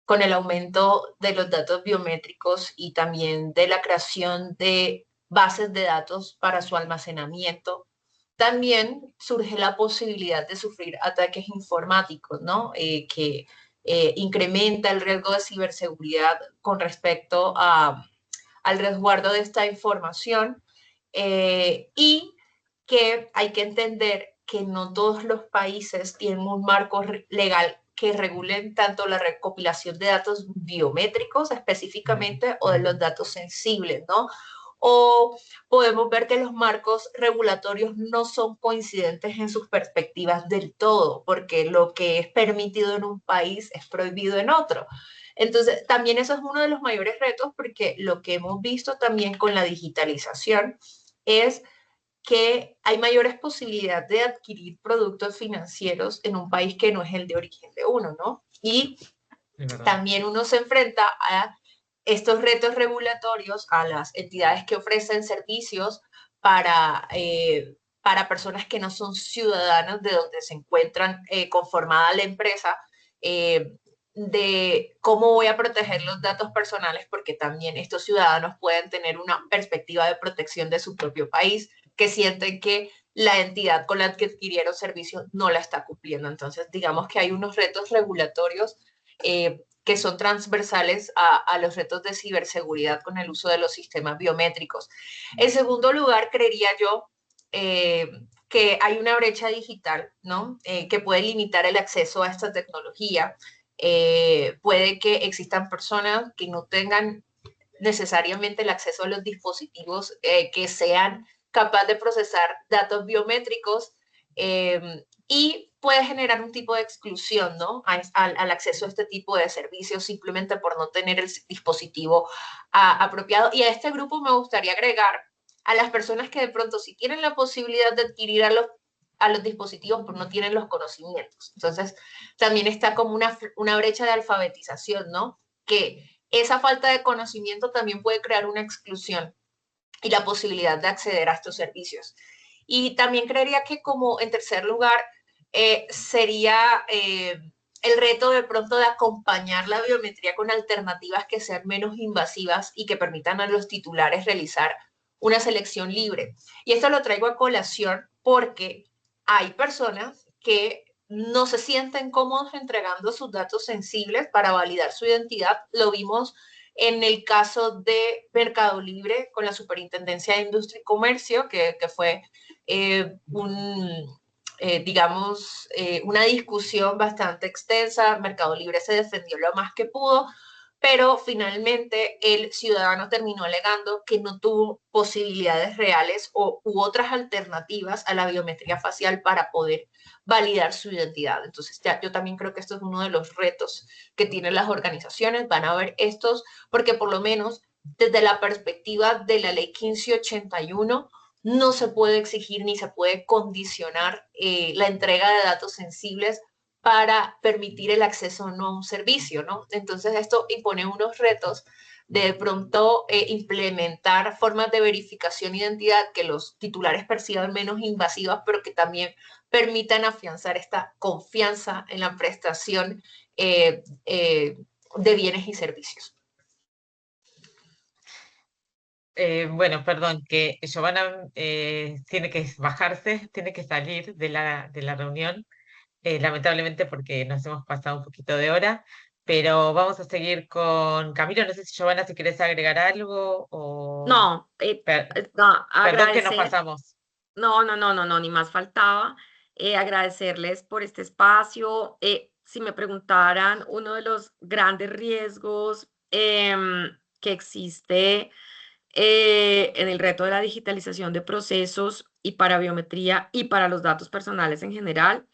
con el aumento de los datos biométricos y también de la creación de bases de datos para su almacenamiento, también surge la posibilidad de sufrir ataques informáticos, ¿no? Que incrementa el riesgo de ciberseguridad con respecto al resguardo de esta información y que hay que entender que no todos los países tienen un marco legal que regulen tanto la recopilación de datos biométricos específicamente o de los datos sensibles, ¿no? O podemos ver que los marcos regulatorios no son coincidentes en sus perspectivas del todo, porque lo que es permitido en un país es prohibido en otro. Entonces, también eso es uno de los mayores retos porque lo que hemos visto también con la digitalización es que hay mayores posibilidades de adquirir productos financieros en un país que no es el de origen de uno, ¿no? Y también uno se enfrenta a estos retos regulatorios, a las entidades que ofrecen servicios para personas que no son ciudadanas de donde se encuentran conformada la empresa, de cómo voy a proteger los datos personales, porque también estos ciudadanos pueden tener una perspectiva de protección de su propio país, que sienten que la entidad con la que adquirieron servicios no la está cumpliendo. Entonces, digamos que hay unos retos regulatorios que son transversales a los retos de ciberseguridad con el uso de los sistemas biométricos. En segundo lugar, creería yo que hay una brecha digital, ¿no? Que puede limitar el acceso a esta tecnología. Puede que existan personas que no tengan necesariamente el acceso a los dispositivos que sean capaces de procesar datos biométricos y puede generar un tipo de exclusión, ¿no? Al acceso a este tipo de servicios simplemente por no tener el dispositivo apropiado. Y a este grupo me gustaría agregar a las personas que de pronto sí tienen la posibilidad de adquirir a los dispositivos, pero no tienen los conocimientos. Entonces, también está como una brecha de alfabetización, ¿no? Que esa falta de conocimiento también puede crear una exclusión y la posibilidad de acceder a estos servicios. Y también creería que como en tercer lugar sería el reto de pronto de acompañar la biometría con alternativas que sean menos invasivas y que permitan a los titulares realizar una selección libre. Y esto lo traigo a colación porque hay personas que no se sienten cómodos entregando sus datos sensibles para validar su identidad. Lo vimos en el caso de Mercado Libre con la Superintendencia de Industria y Comercio, que fue digamos, una discusión bastante extensa. Mercado Libre se defendió lo más que pudo, pero finalmente el ciudadano terminó alegando que no tuvo posibilidades reales u otras alternativas a la biometría facial para poder validar su identidad. Entonces, yo también creo que esto es uno de los retos que tienen las organizaciones. Van a ver estos, porque por lo menos desde la perspectiva de la ley 1581, no se puede exigir ni se puede condicionar la entrega de datos sensibles para permitir el acceso no a un servicio, ¿no? Entonces esto impone unos retos de pronto implementar formas de verificación de identidad que los titulares perciban menos invasivas, pero que también permitan afianzar esta confianza en la prestación de bienes y servicios. Bueno, perdón, que Giovanna tiene que bajarse, tiene que salir de la reunión, lamentablemente porque nos hemos pasado un poquito de hora, pero vamos a seguir con Camilo. No sé si Giovanna, si quieres agregar algo o... No, no, Perdón que nos agradecer. pasamos. No, ni más faltaba. Agradecerles por este espacio. Si me preguntaran, uno de los grandes riesgos que existe en el reto de la digitalización de procesos y para biometría y para los datos personales en general,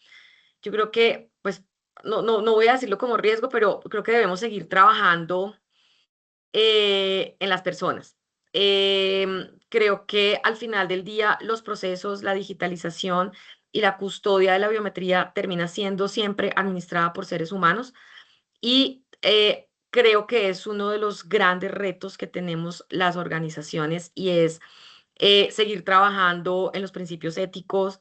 yo creo que, pues, no voy a decirlo como riesgo, pero creo que debemos seguir trabajando en las personas. Creo que al final del día los procesos, la digitalización y la custodia de la biometría termina siendo siempre administrada por seres humanos y creo que es uno de los grandes retos que tenemos las organizaciones y es seguir trabajando en los principios éticos,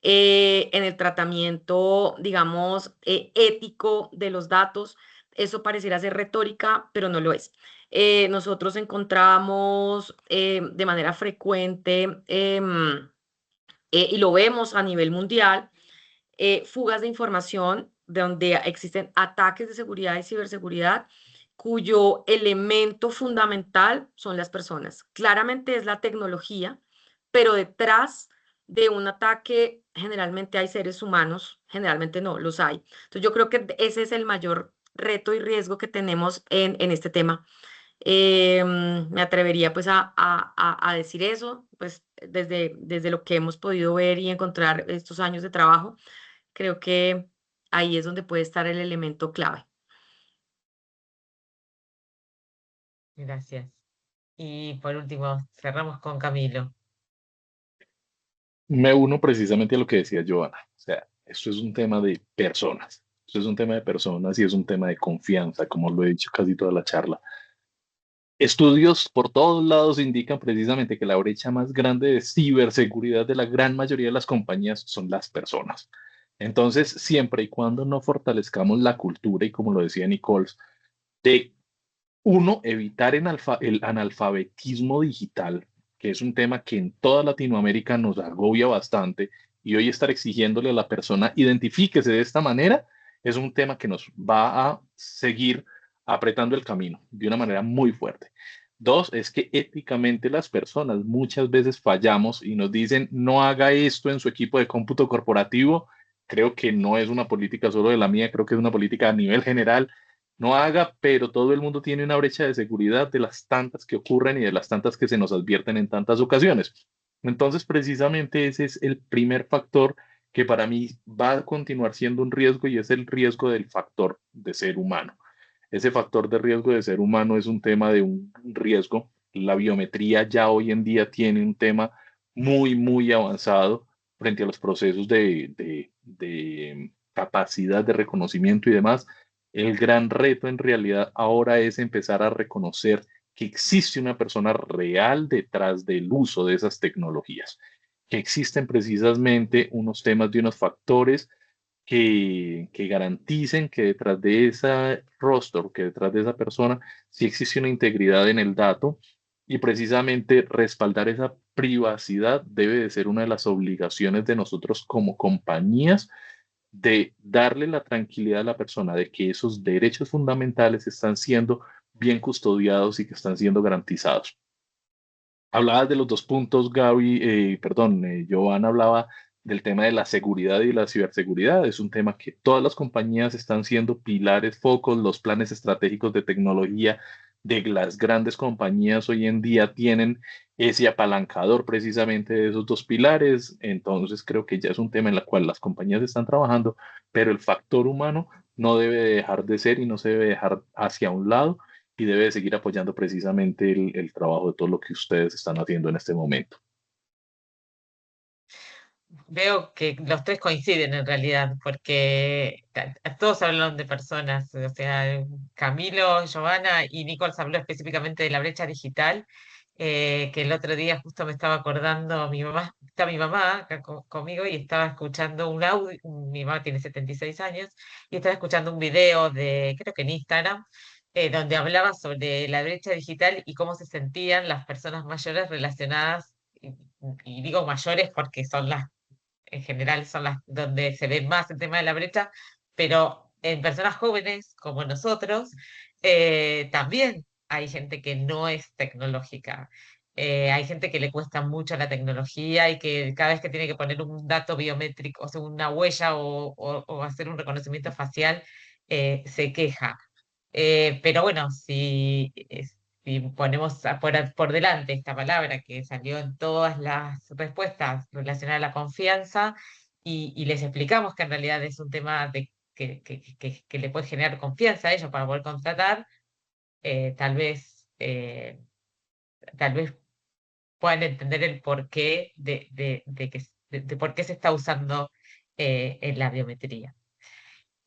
en el tratamiento, digamos, ético de los datos. Eso pareciera ser retórica, pero no lo es. Nosotros encontramos de manera frecuente y lo vemos a nivel mundial, fugas de información donde existen ataques de seguridad y ciberseguridad cuyo elemento fundamental son las personas. Claramente es la tecnología, pero detrás de un ataque generalmente hay seres humanos, generalmente no, los hay. Entonces yo creo que ese es el mayor reto y riesgo que tenemos en este tema. Me atrevería pues a decir eso, pues desde lo que hemos podido ver y encontrar estos años de trabajo, creo que ahí es donde puede estar el elemento clave. Gracias. Y por último, cerramos con Camilo. Me uno precisamente a lo que decía Joana. O sea, esto es un tema de personas. Esto es un tema de personas y es un tema de confianza, como lo he dicho casi toda la charla. Estudios por todos lados indican precisamente que la brecha más grande de ciberseguridad de la gran mayoría de las compañías son las personas. Entonces, siempre y cuando no fortalezcamos la cultura, y como lo decía Nicole, de uno, evitar el analfabetismo digital, que es un tema que en toda Latinoamérica nos agobia bastante, y hoy estar exigiéndole a la persona identifíquese de esta manera, es un tema que nos va a seguir apretando el camino de una manera muy fuerte. Dos, es que éticamente las personas muchas veces fallamos y nos dicen no haga esto en su equipo de cómputo corporativo. Creo que no es una política solo de la mía, creo que es una política a nivel general no haga, pero todo el mundo tiene una brecha de seguridad de las tantas que ocurren y de las tantas que se nos advierten en tantas ocasiones. Entonces, precisamente ese es el primer factor que para mí va a continuar siendo un riesgo y es el riesgo del factor de ser humano. Ese factor de riesgo de ser humano es un tema de un riesgo. La biometría ya hoy en día tiene un tema muy, muy avanzado frente a los procesos de capacidad de reconocimiento y demás. El gran reto en realidad ahora es empezar a reconocer que existe una persona real detrás del uso de esas tecnologías, que existen precisamente unos temas de unos factores que garanticen que detrás de ese rostro, que detrás de esa persona, sí existe una integridad en el dato y precisamente respaldar esa privacidad debe de ser una de las obligaciones de nosotros como compañías de darle la tranquilidad a la persona de que esos derechos fundamentales están siendo bien custodiados y que están siendo garantizados. Hablabas de los dos puntos, Gaby, Joan hablaba del tema de la seguridad y la ciberseguridad. Es un tema que todas las compañías están siendo pilares, focos, los planes estratégicos de tecnología de las grandes compañías hoy en día tienen ese apalancador precisamente de esos dos pilares. Entonces creo que ya es un tema en el cual las compañías están trabajando, pero el factor humano no debe dejar de ser y no se debe dejar hacia un lado y debe de seguir apoyando precisamente el trabajo de todo lo que ustedes están haciendo en este momento. Veo que los tres coinciden en realidad, porque todos hablaron de personas, o sea, Camilo, Giovanna y Nichols habló específicamente de la brecha digital, que el otro día justo me estaba acordando, está mi mamá acá conmigo y estaba escuchando un audio, mi mamá tiene 76 años, y estaba escuchando un video de, creo que en Instagram, donde hablaba sobre la brecha digital y cómo se sentían las personas mayores relacionadas, y digo mayores porque son las en general son las donde se ve más el tema de la brecha, pero en personas jóvenes como nosotros, también hay gente que no es tecnológica. Hay gente que le cuesta mucho la tecnología y que cada vez que tiene que poner un dato biométrico, o sea, una huella o hacer un reconocimiento facial, se queja. Pero bueno, si ponemos por delante esta palabra que salió en todas las respuestas relacionadas a la confianza y les explicamos que en realidad es un tema que le puede generar confianza a ellos para poder contratar, tal vez tal vez puedan entender el porqué de por qué se está usando en la biometría.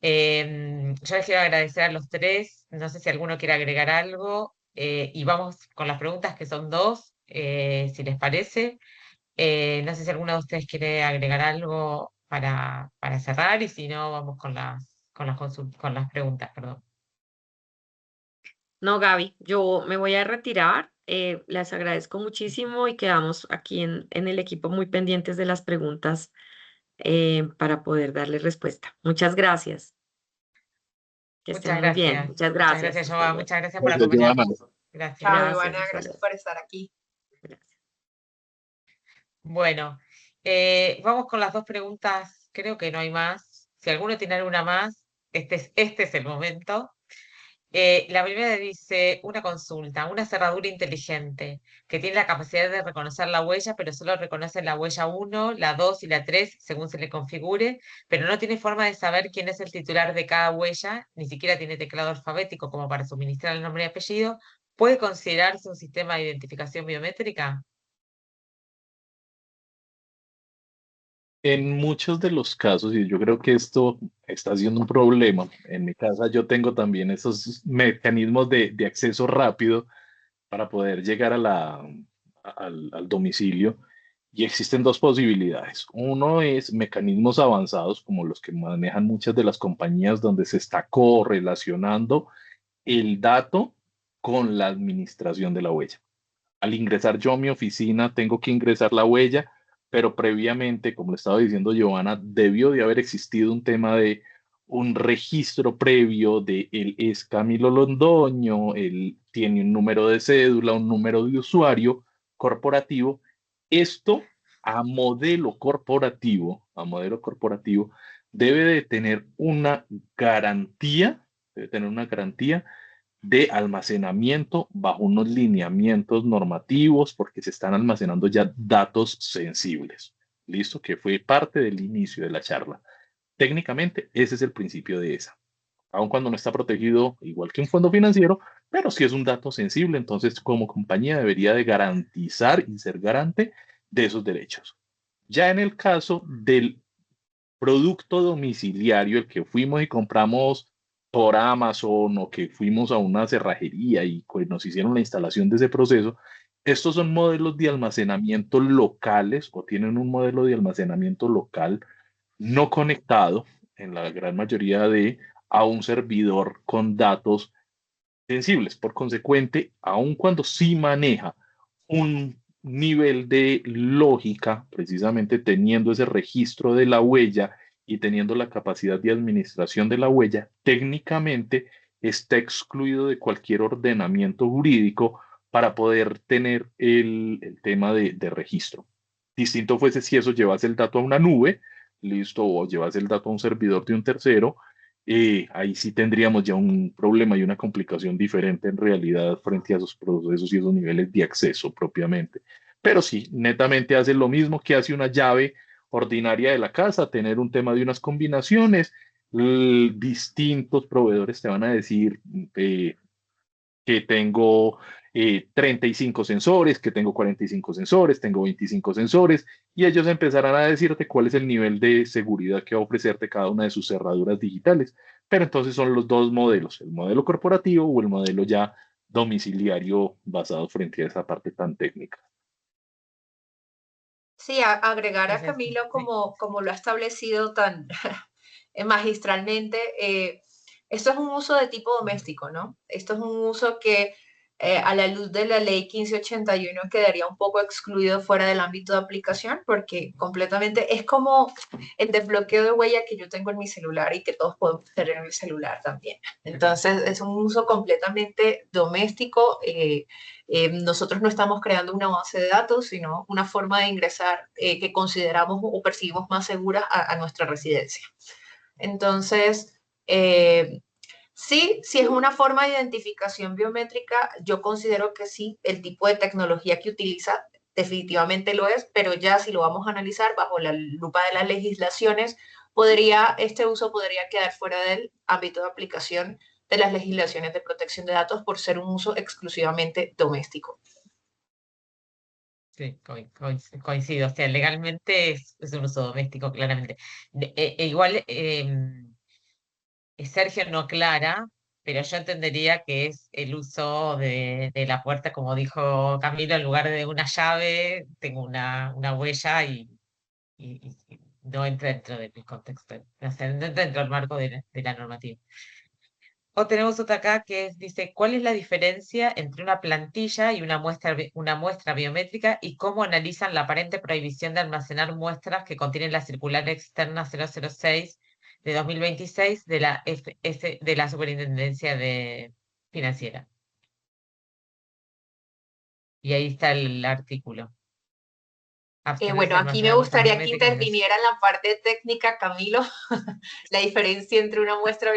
Yo les quiero agradecer a los tres, no sé si alguno quiere agregar algo, y vamos con las preguntas que son dos, si les parece. No sé si alguno de ustedes quiere agregar algo para cerrar, y si no, vamos con las preguntas, perdón. No, Gaby, yo me voy a retirar. Les agradezco muchísimo y quedamos aquí en el equipo muy pendientes de las preguntas para poder darles respuesta. Muchas gracias. Que estén Muchas muy bien. gracias. Muchas Muchas gracias. gracias, Hasta Joa. luego. Muchas gracias por Gracias, Joana. acompañarnos. Gracias. Chao, Gracias. Ivana, Hasta gracias luego. por estar aquí. Gracias. Bueno, vamos con las dos preguntas. Creo que no hay más. Si alguno tiene alguna más, este es el momento. La primera dice, una consulta, una cerradura inteligente que tiene la capacidad de reconocer la huella, pero solo reconoce la huella 1, la 2 y la 3 según se le configure, pero no tiene forma de saber quién es el titular de cada huella, ni siquiera tiene teclado alfabético como para suministrar el nombre y apellido. ¿Puede considerarse un sistema de identificación biométrica? En muchos de los casos, y yo creo que esto está siendo un problema, en mi casa yo tengo también esos mecanismos de acceso rápido para poder llegar al domicilio, y existen dos posibilidades. Uno es mecanismos avanzados como los que manejan muchas de las compañías donde se está correlacionando el dato con la administración de la huella. Al ingresar yo a mi oficina, tengo que ingresar la huella, pero previamente, como le estaba diciendo Giovanna, debió de haber existido un tema de un registro previo de él es Camilo Londoño, él tiene un número de cédula, un número de usuario corporativo. Esto a modelo corporativo, debe tener una garantía de almacenamiento bajo unos lineamientos normativos, porque se están almacenando ya datos sensibles. ¿Listo? Que fue parte del inicio de la charla. Técnicamente, ese es el principio de esa. Aun cuando no está protegido igual que un fondo financiero, pero si es un dato sensible, entonces como compañía debería de garantizar y ser garante de esos derechos. Ya en el caso del producto domiciliario, el que fuimos y compramos por Amazon o que fuimos a una cerrajería y pues, nos hicieron la instalación de ese proceso, estos son modelos de almacenamiento locales o tienen un modelo de almacenamiento local no conectado en la gran mayoría a un servidor con datos sensibles. Por consecuente, aun cuando sí maneja un nivel de lógica, precisamente teniendo ese registro de la huella y teniendo la capacidad de administración de la huella, técnicamente está excluido de cualquier ordenamiento jurídico para poder tener el tema de registro. Distinto fuese si eso llevase el dato a una nube, listo, o llevase el dato a un servidor de un tercero, ahí sí tendríamos ya un problema y una complicación diferente en realidad frente a esos procesos y esos niveles de acceso propiamente. Pero sí, netamente hace lo mismo que hace una llave ordinaria de la casa, tener un tema de unas combinaciones. Distintos proveedores te van a decir que tengo 35 sensores, que tengo 45 sensores, tengo 25 sensores, y ellos empezarán a decirte cuál es el nivel de seguridad que va a ofrecerte cada una de sus cerraduras digitales. Pero entonces son los dos modelos, el modelo corporativo o el modelo ya domiciliario basado frente a esa parte tan técnica. Sí, agregar a Gracias. Camilo como lo ha establecido tan magistralmente, esto es un uso de tipo doméstico, ¿no? Esto es un uso que a la luz de la ley 1581 quedaría un poco excluido fuera del ámbito de aplicación porque completamente es como el desbloqueo de huella que yo tengo en mi celular y que todos podemos tener en el celular también. Entonces es un uso completamente doméstico. Nosotros no estamos creando una base de datos, sino una forma de ingresar que consideramos o percibimos más segura a nuestra residencia. Entonces, sí, si es una forma de identificación biométrica, yo considero que sí, el tipo de tecnología que utiliza definitivamente lo es, pero ya si lo vamos a analizar bajo la lupa de las legislaciones, este uso podría quedar fuera del ámbito de aplicación de las legislaciones de protección de datos por ser un uso exclusivamente doméstico. Sí, coincido. O sea, legalmente es un uso doméstico, claramente. Igual, Sergio no aclara, pero yo entendería que es el uso de la puerta, como dijo Camilo, en lugar de una llave, tengo una huella y no entra dentro del contexto, o sea, no entra dentro del marco de la normativa. O tenemos otra acá que dice, ¿cuál es la diferencia entre una plantilla y una muestra biométrica y cómo analizan la aparente prohibición de almacenar muestras que contienen la circular externa 006 de 2026 de la de la Superintendencia Financiera? Y ahí está el artículo. Abstenerse Bueno, de aquí me almacenar muestras gustaría que biométricas. interviniera en la parte técnica, Camilo, la diferencia entre una muestra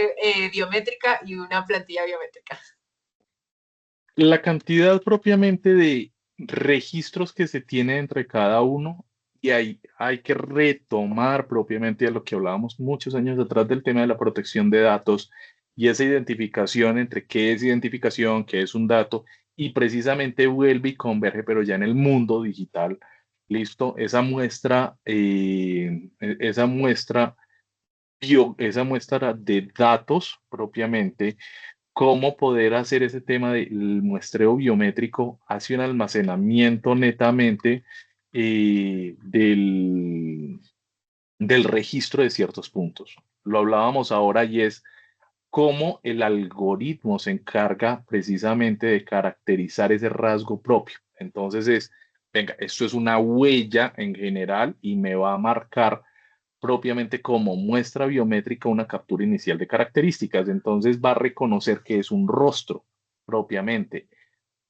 biométrica y una plantilla biométrica. La cantidad propiamente de registros que se tiene entre cada uno, y hay que retomar propiamente a lo que hablábamos muchos años atrás del tema de la protección de datos y esa identificación entre qué es identificación, qué es un dato, y precisamente vuelve y converge, pero ya en el mundo digital. Listo, esa muestra de datos propiamente, cómo poder hacer ese tema del muestreo biométrico hacia un almacenamiento netamente del registro de ciertos puntos. Lo hablábamos ahora y es cómo el algoritmo se encarga precisamente de caracterizar ese rasgo propio. Entonces venga, esto es una huella en general y me va a marcar propiamente como muestra biométrica una captura inicial de características. Entonces va a reconocer que es un rostro propiamente.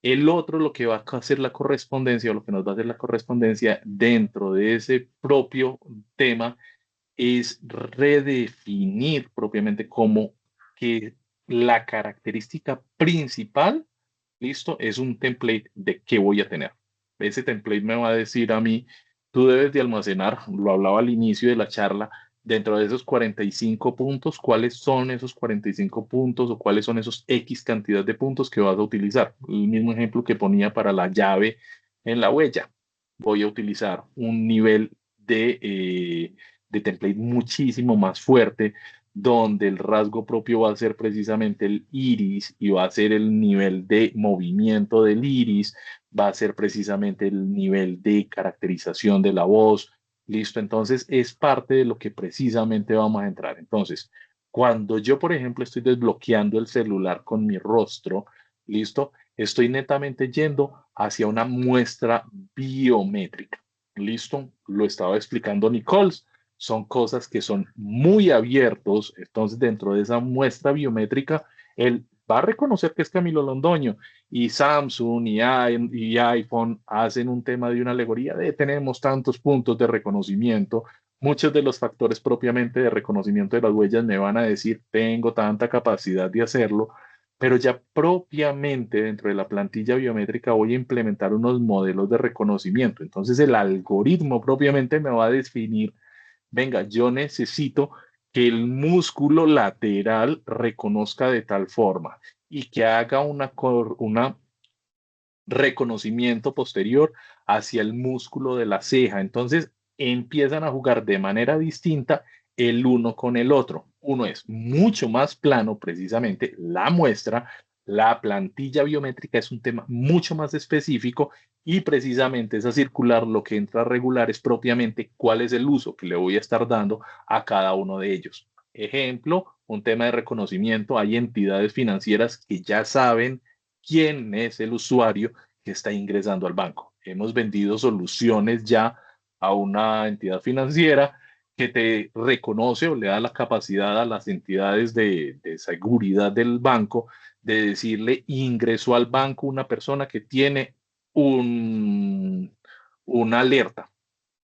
El otro, lo que va a hacer la correspondencia o lo que nos va a hacer la correspondencia dentro de ese propio tema es redefinir propiamente como que la característica principal, listo, es un template de qué voy a tener. Ese template me va a decir a mí, tú debes de almacenar, lo hablaba al inicio de la charla, dentro de esos 45 puntos, cuáles son esos 45 puntos o cuáles son esos X cantidad de puntos que vas a utilizar. El mismo ejemplo que ponía para la llave en la huella. Voy a utilizar un nivel de template muchísimo más fuerte, donde el rasgo propio va a ser precisamente el iris y va a ser el nivel de movimiento del iris, va a ser precisamente el nivel de caracterización de la voz. Listo, entonces es parte de lo que precisamente vamos a entrar. Entonces, cuando yo, por ejemplo, estoy desbloqueando el celular con mi rostro, listo, estoy netamente yendo hacia una muestra biométrica. Listo, lo estaba explicando Nicole, son cosas que son muy abiertos, entonces dentro de esa muestra biométrica, él va a reconocer que es Camilo Londoño y Samsung y iPhone hacen un tema de una alegoría de tenemos tantos puntos de reconocimiento, muchos de los factores propiamente de reconocimiento de las huellas me van a decir tengo tanta capacidad de hacerlo, pero ya propiamente dentro de la plantilla biométrica voy a implementar unos modelos de reconocimiento. Entonces el algoritmo propiamente me va a definir, venga, yo necesito que el músculo lateral reconozca de tal forma y que haga una reconocimiento posterior hacia el músculo de la ceja. Entonces empiezan a jugar de manera distinta el uno con el otro. Uno es mucho más plano, precisamente la muestra, la plantilla biométrica es un tema mucho más específico y precisamente esa circular lo que entra a regular es propiamente cuál es el uso que le voy a estar dando a cada uno de ellos. Ejemplo, un tema de reconocimiento, hay entidades financieras que ya saben quién es el usuario que está ingresando al banco. Hemos vendido soluciones ya a una entidad financiera que te reconoce o le da la capacidad a las entidades de seguridad del banco de decirle ingresó al banco una persona que tiene una alerta,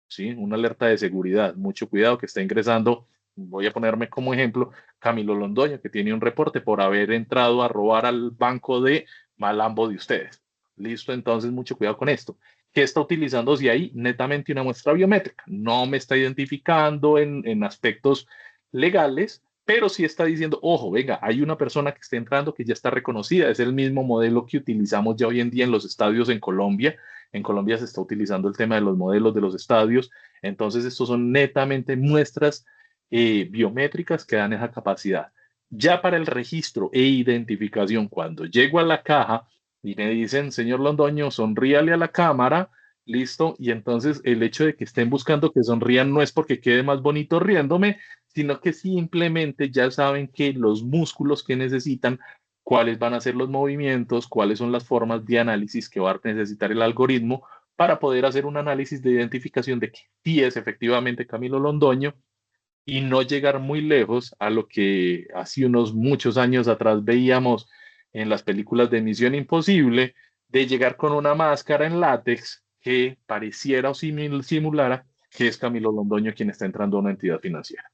¿sí? Una alerta de seguridad. Mucho cuidado que está ingresando. Voy a ponerme como ejemplo Camilo Londoño, que tiene un reporte por haber entrado a robar al banco de Malambo de ustedes. Listo, entonces mucho cuidado con esto. ¿Qué está utilizando si ahí? Netamente una muestra biométrica. No me está identificando en aspectos legales, pero sí está diciendo, ojo, venga, hay una persona que está entrando que ya está reconocida, es el mismo modelo que utilizamos ya hoy en día en los estadios en Colombia. En Colombia se está utilizando el tema de los modelos de los estadios, entonces estos son netamente muestras biométricas que dan esa capacidad. Ya para el registro e identificación, cuando llego a la caja y me dicen, señor Londoño, sonríale a la cámara, listo, y entonces el hecho de que estén buscando que sonrían no es porque quede más bonito riéndome, sino que simplemente ya saben que los músculos que necesitan, cuáles van a ser los movimientos, cuáles son las formas de análisis que va a necesitar el algoritmo para poder hacer un análisis de identificación de que sí es efectivamente Camilo Londoño y no llegar muy lejos a lo que hace unos muchos años atrás veíamos en las películas de Misión Imposible, de llegar con una máscara en látex que pareciera o simulara que es Camilo Londoño quien está entrando a una entidad financiera.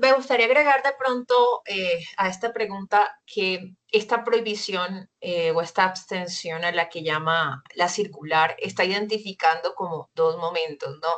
Me gustaría agregar de pronto a esta pregunta que esta prohibición o esta abstención a la que llama la circular está identificando como dos momentos, ¿no?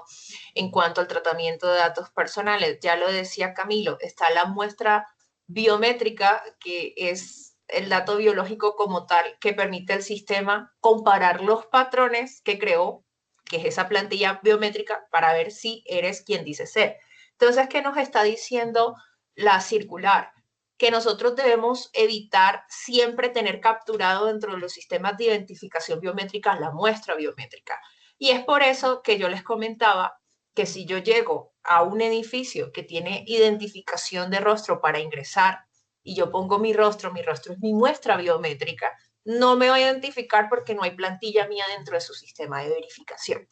En cuanto al tratamiento de datos personales, ya lo decía Camilo, está la muestra biométrica, que es el dato biológico como tal, que permite al sistema comparar los patrones que creó, que es esa plantilla biométrica, para ver si eres quien dice ser. Entonces, ¿qué nos está diciendo la circular? Que nosotros debemos evitar siempre tener capturado dentro de los sistemas de identificación biométrica la muestra biométrica. Y es por eso que yo les comentaba que si yo llego a un edificio que tiene identificación de rostro para ingresar y yo pongo mi rostro es mi muestra biométrica, no me va a identificar porque no hay plantilla mía dentro de su sistema de verificación.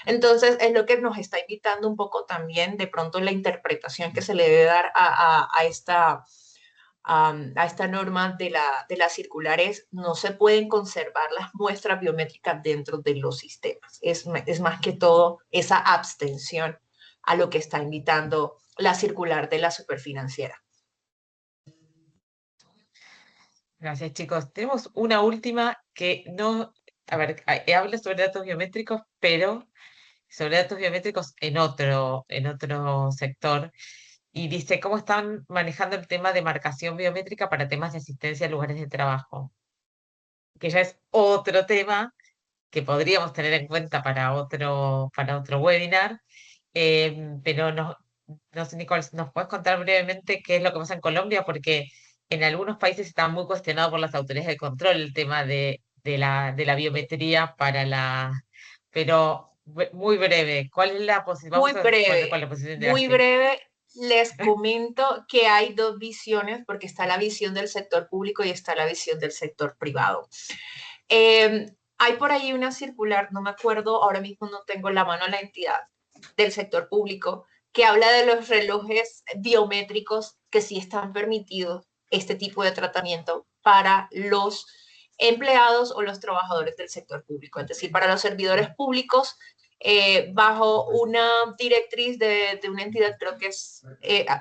Entonces, es lo que nos está invitando un poco también de pronto la interpretación que se le debe dar a esta norma de la circular es: no se pueden conservar las muestras biométricas dentro de los sistemas. Es más que todo esa abstención a lo que está invitando la circular de la superfinanciera. Gracias, chicos. Tenemos una última que no, a ver, habla sobre datos biométricos, pero sobre datos biométricos en otro sector. Y dice cómo están manejando el tema de marcación biométrica para temas de asistencia a lugares de trabajo, que ya es otro tema que podríamos tener en cuenta para otro webinar. Pero no sé, Nicole, ¿nos puedes contar brevemente qué es lo que pasa en Colombia? Porque en algunos países está muy cuestionado por las autoridades de control el tema de la biometría para la... Pero muy breve, ¿cuál es la posición? Vamos a poner con la posición de Muy breve. Les comento que hay dos visiones, porque está la visión del sector público y está la visión del sector privado. Hay por ahí una circular, no me acuerdo, ahora mismo no tengo en la mano la entidad del sector público, que habla de los relojes biométricos que sí están permitidos este tipo de tratamiento para los empleados o los trabajadores del sector público, es decir, para los servidores públicos, bajo una directriz de una entidad, creo que es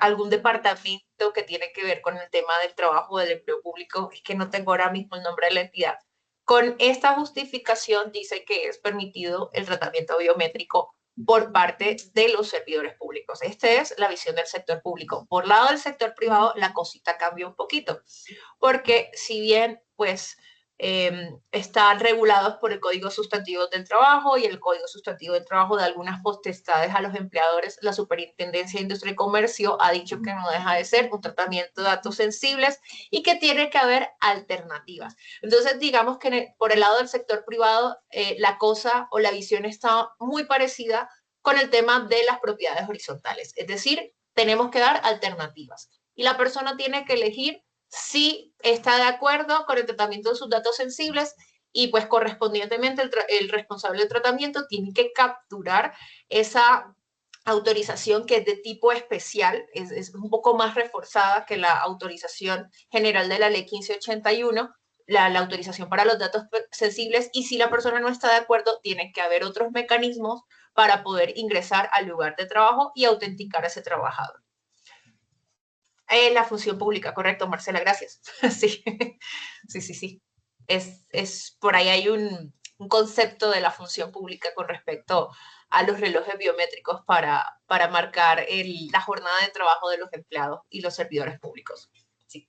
algún departamento que tiene que ver con el tema del trabajo del empleo público, es que no tengo ahora mismo el nombre de la entidad. Con esta justificación dice que es permitido el tratamiento biométrico por parte de los servidores públicos. Esta es la visión del sector público. Por lado del sector privado, la cosita cambia un poquito, porque si bien, pues, están regulados por el Código Sustantivo del Trabajo, y el Código Sustantivo del Trabajo da algunas potestades a los empleadores, la Superintendencia de Industria y Comercio ha dicho que no deja de ser un tratamiento de datos sensibles y que tiene que haber alternativas. Entonces, digamos que por el lado del sector privado, la cosa o la visión está muy parecida con el tema de las propiedades horizontales. Es decir, tenemos que dar alternativas y la persona tiene que elegir si está de acuerdo con el tratamiento de sus datos sensibles, y pues correspondientemente el responsable del tratamiento tiene que capturar esa autorización, que es de tipo especial, es un poco más reforzada que la autorización general de la ley 1581, la autorización para los datos sensibles, y si la persona no está de acuerdo, tiene que haber otros mecanismos para poder ingresar al lugar de trabajo y autenticar a ese trabajador. La función pública, correcto, Marcela, gracias. Sí, sí, sí, sí. Por ahí hay un concepto de la función pública con respecto a los relojes biométricos para marcar la jornada de trabajo de los empleados y los servidores públicos. Sí.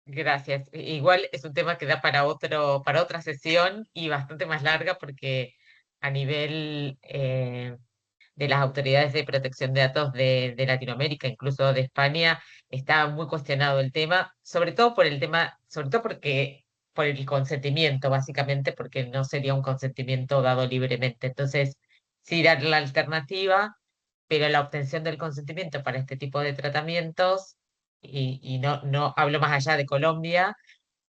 Gracias. Igual es un tema que da para otra sesión y bastante más larga porque a nivel de las autoridades de protección de datos de Latinoamérica, incluso de España, está muy cuestionado el tema, sobre todo por el consentimiento, básicamente, porque no sería un consentimiento dado libremente. Entonces, sí dar la alternativa, pero la obtención del consentimiento para este tipo de tratamientos, y no hablo más allá de Colombia,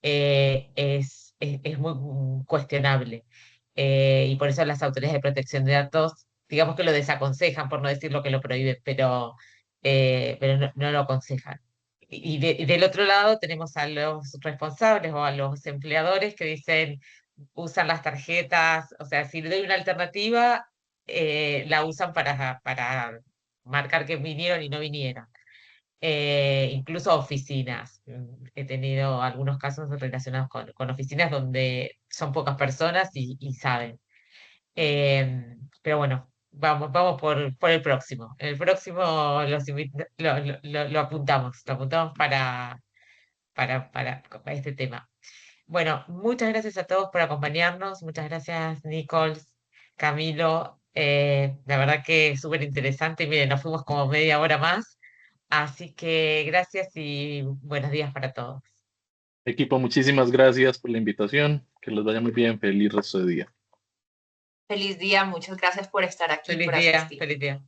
es muy cuestionable. Y por eso las autoridades de protección de datos, digamos que lo desaconsejan, por no decir lo que lo prohíben, pero no lo aconsejan. Y del otro lado tenemos a los responsables o a los empleadores que dicen, usan las tarjetas, o sea, si le doy una alternativa, la usan para marcar que vinieron y no vinieron. Incluso oficinas. He tenido algunos casos relacionados con oficinas donde son pocas personas y saben. Pero bueno, vamos por el próximo. El próximo lo apuntamos para este tema. Bueno, muchas gracias a todos por acompañarnos. Muchas gracias, Nicole, Camilo. La verdad que es súper interesante. Y miren, nos fuimos como media hora más. Así que gracias y buenos días para todos. Equipo, muchísimas gracias por la invitación. Que les vaya muy bien. Feliz resto de día. Feliz día, muchas gracias por estar aquí, Feliz por día, asistir. feliz día.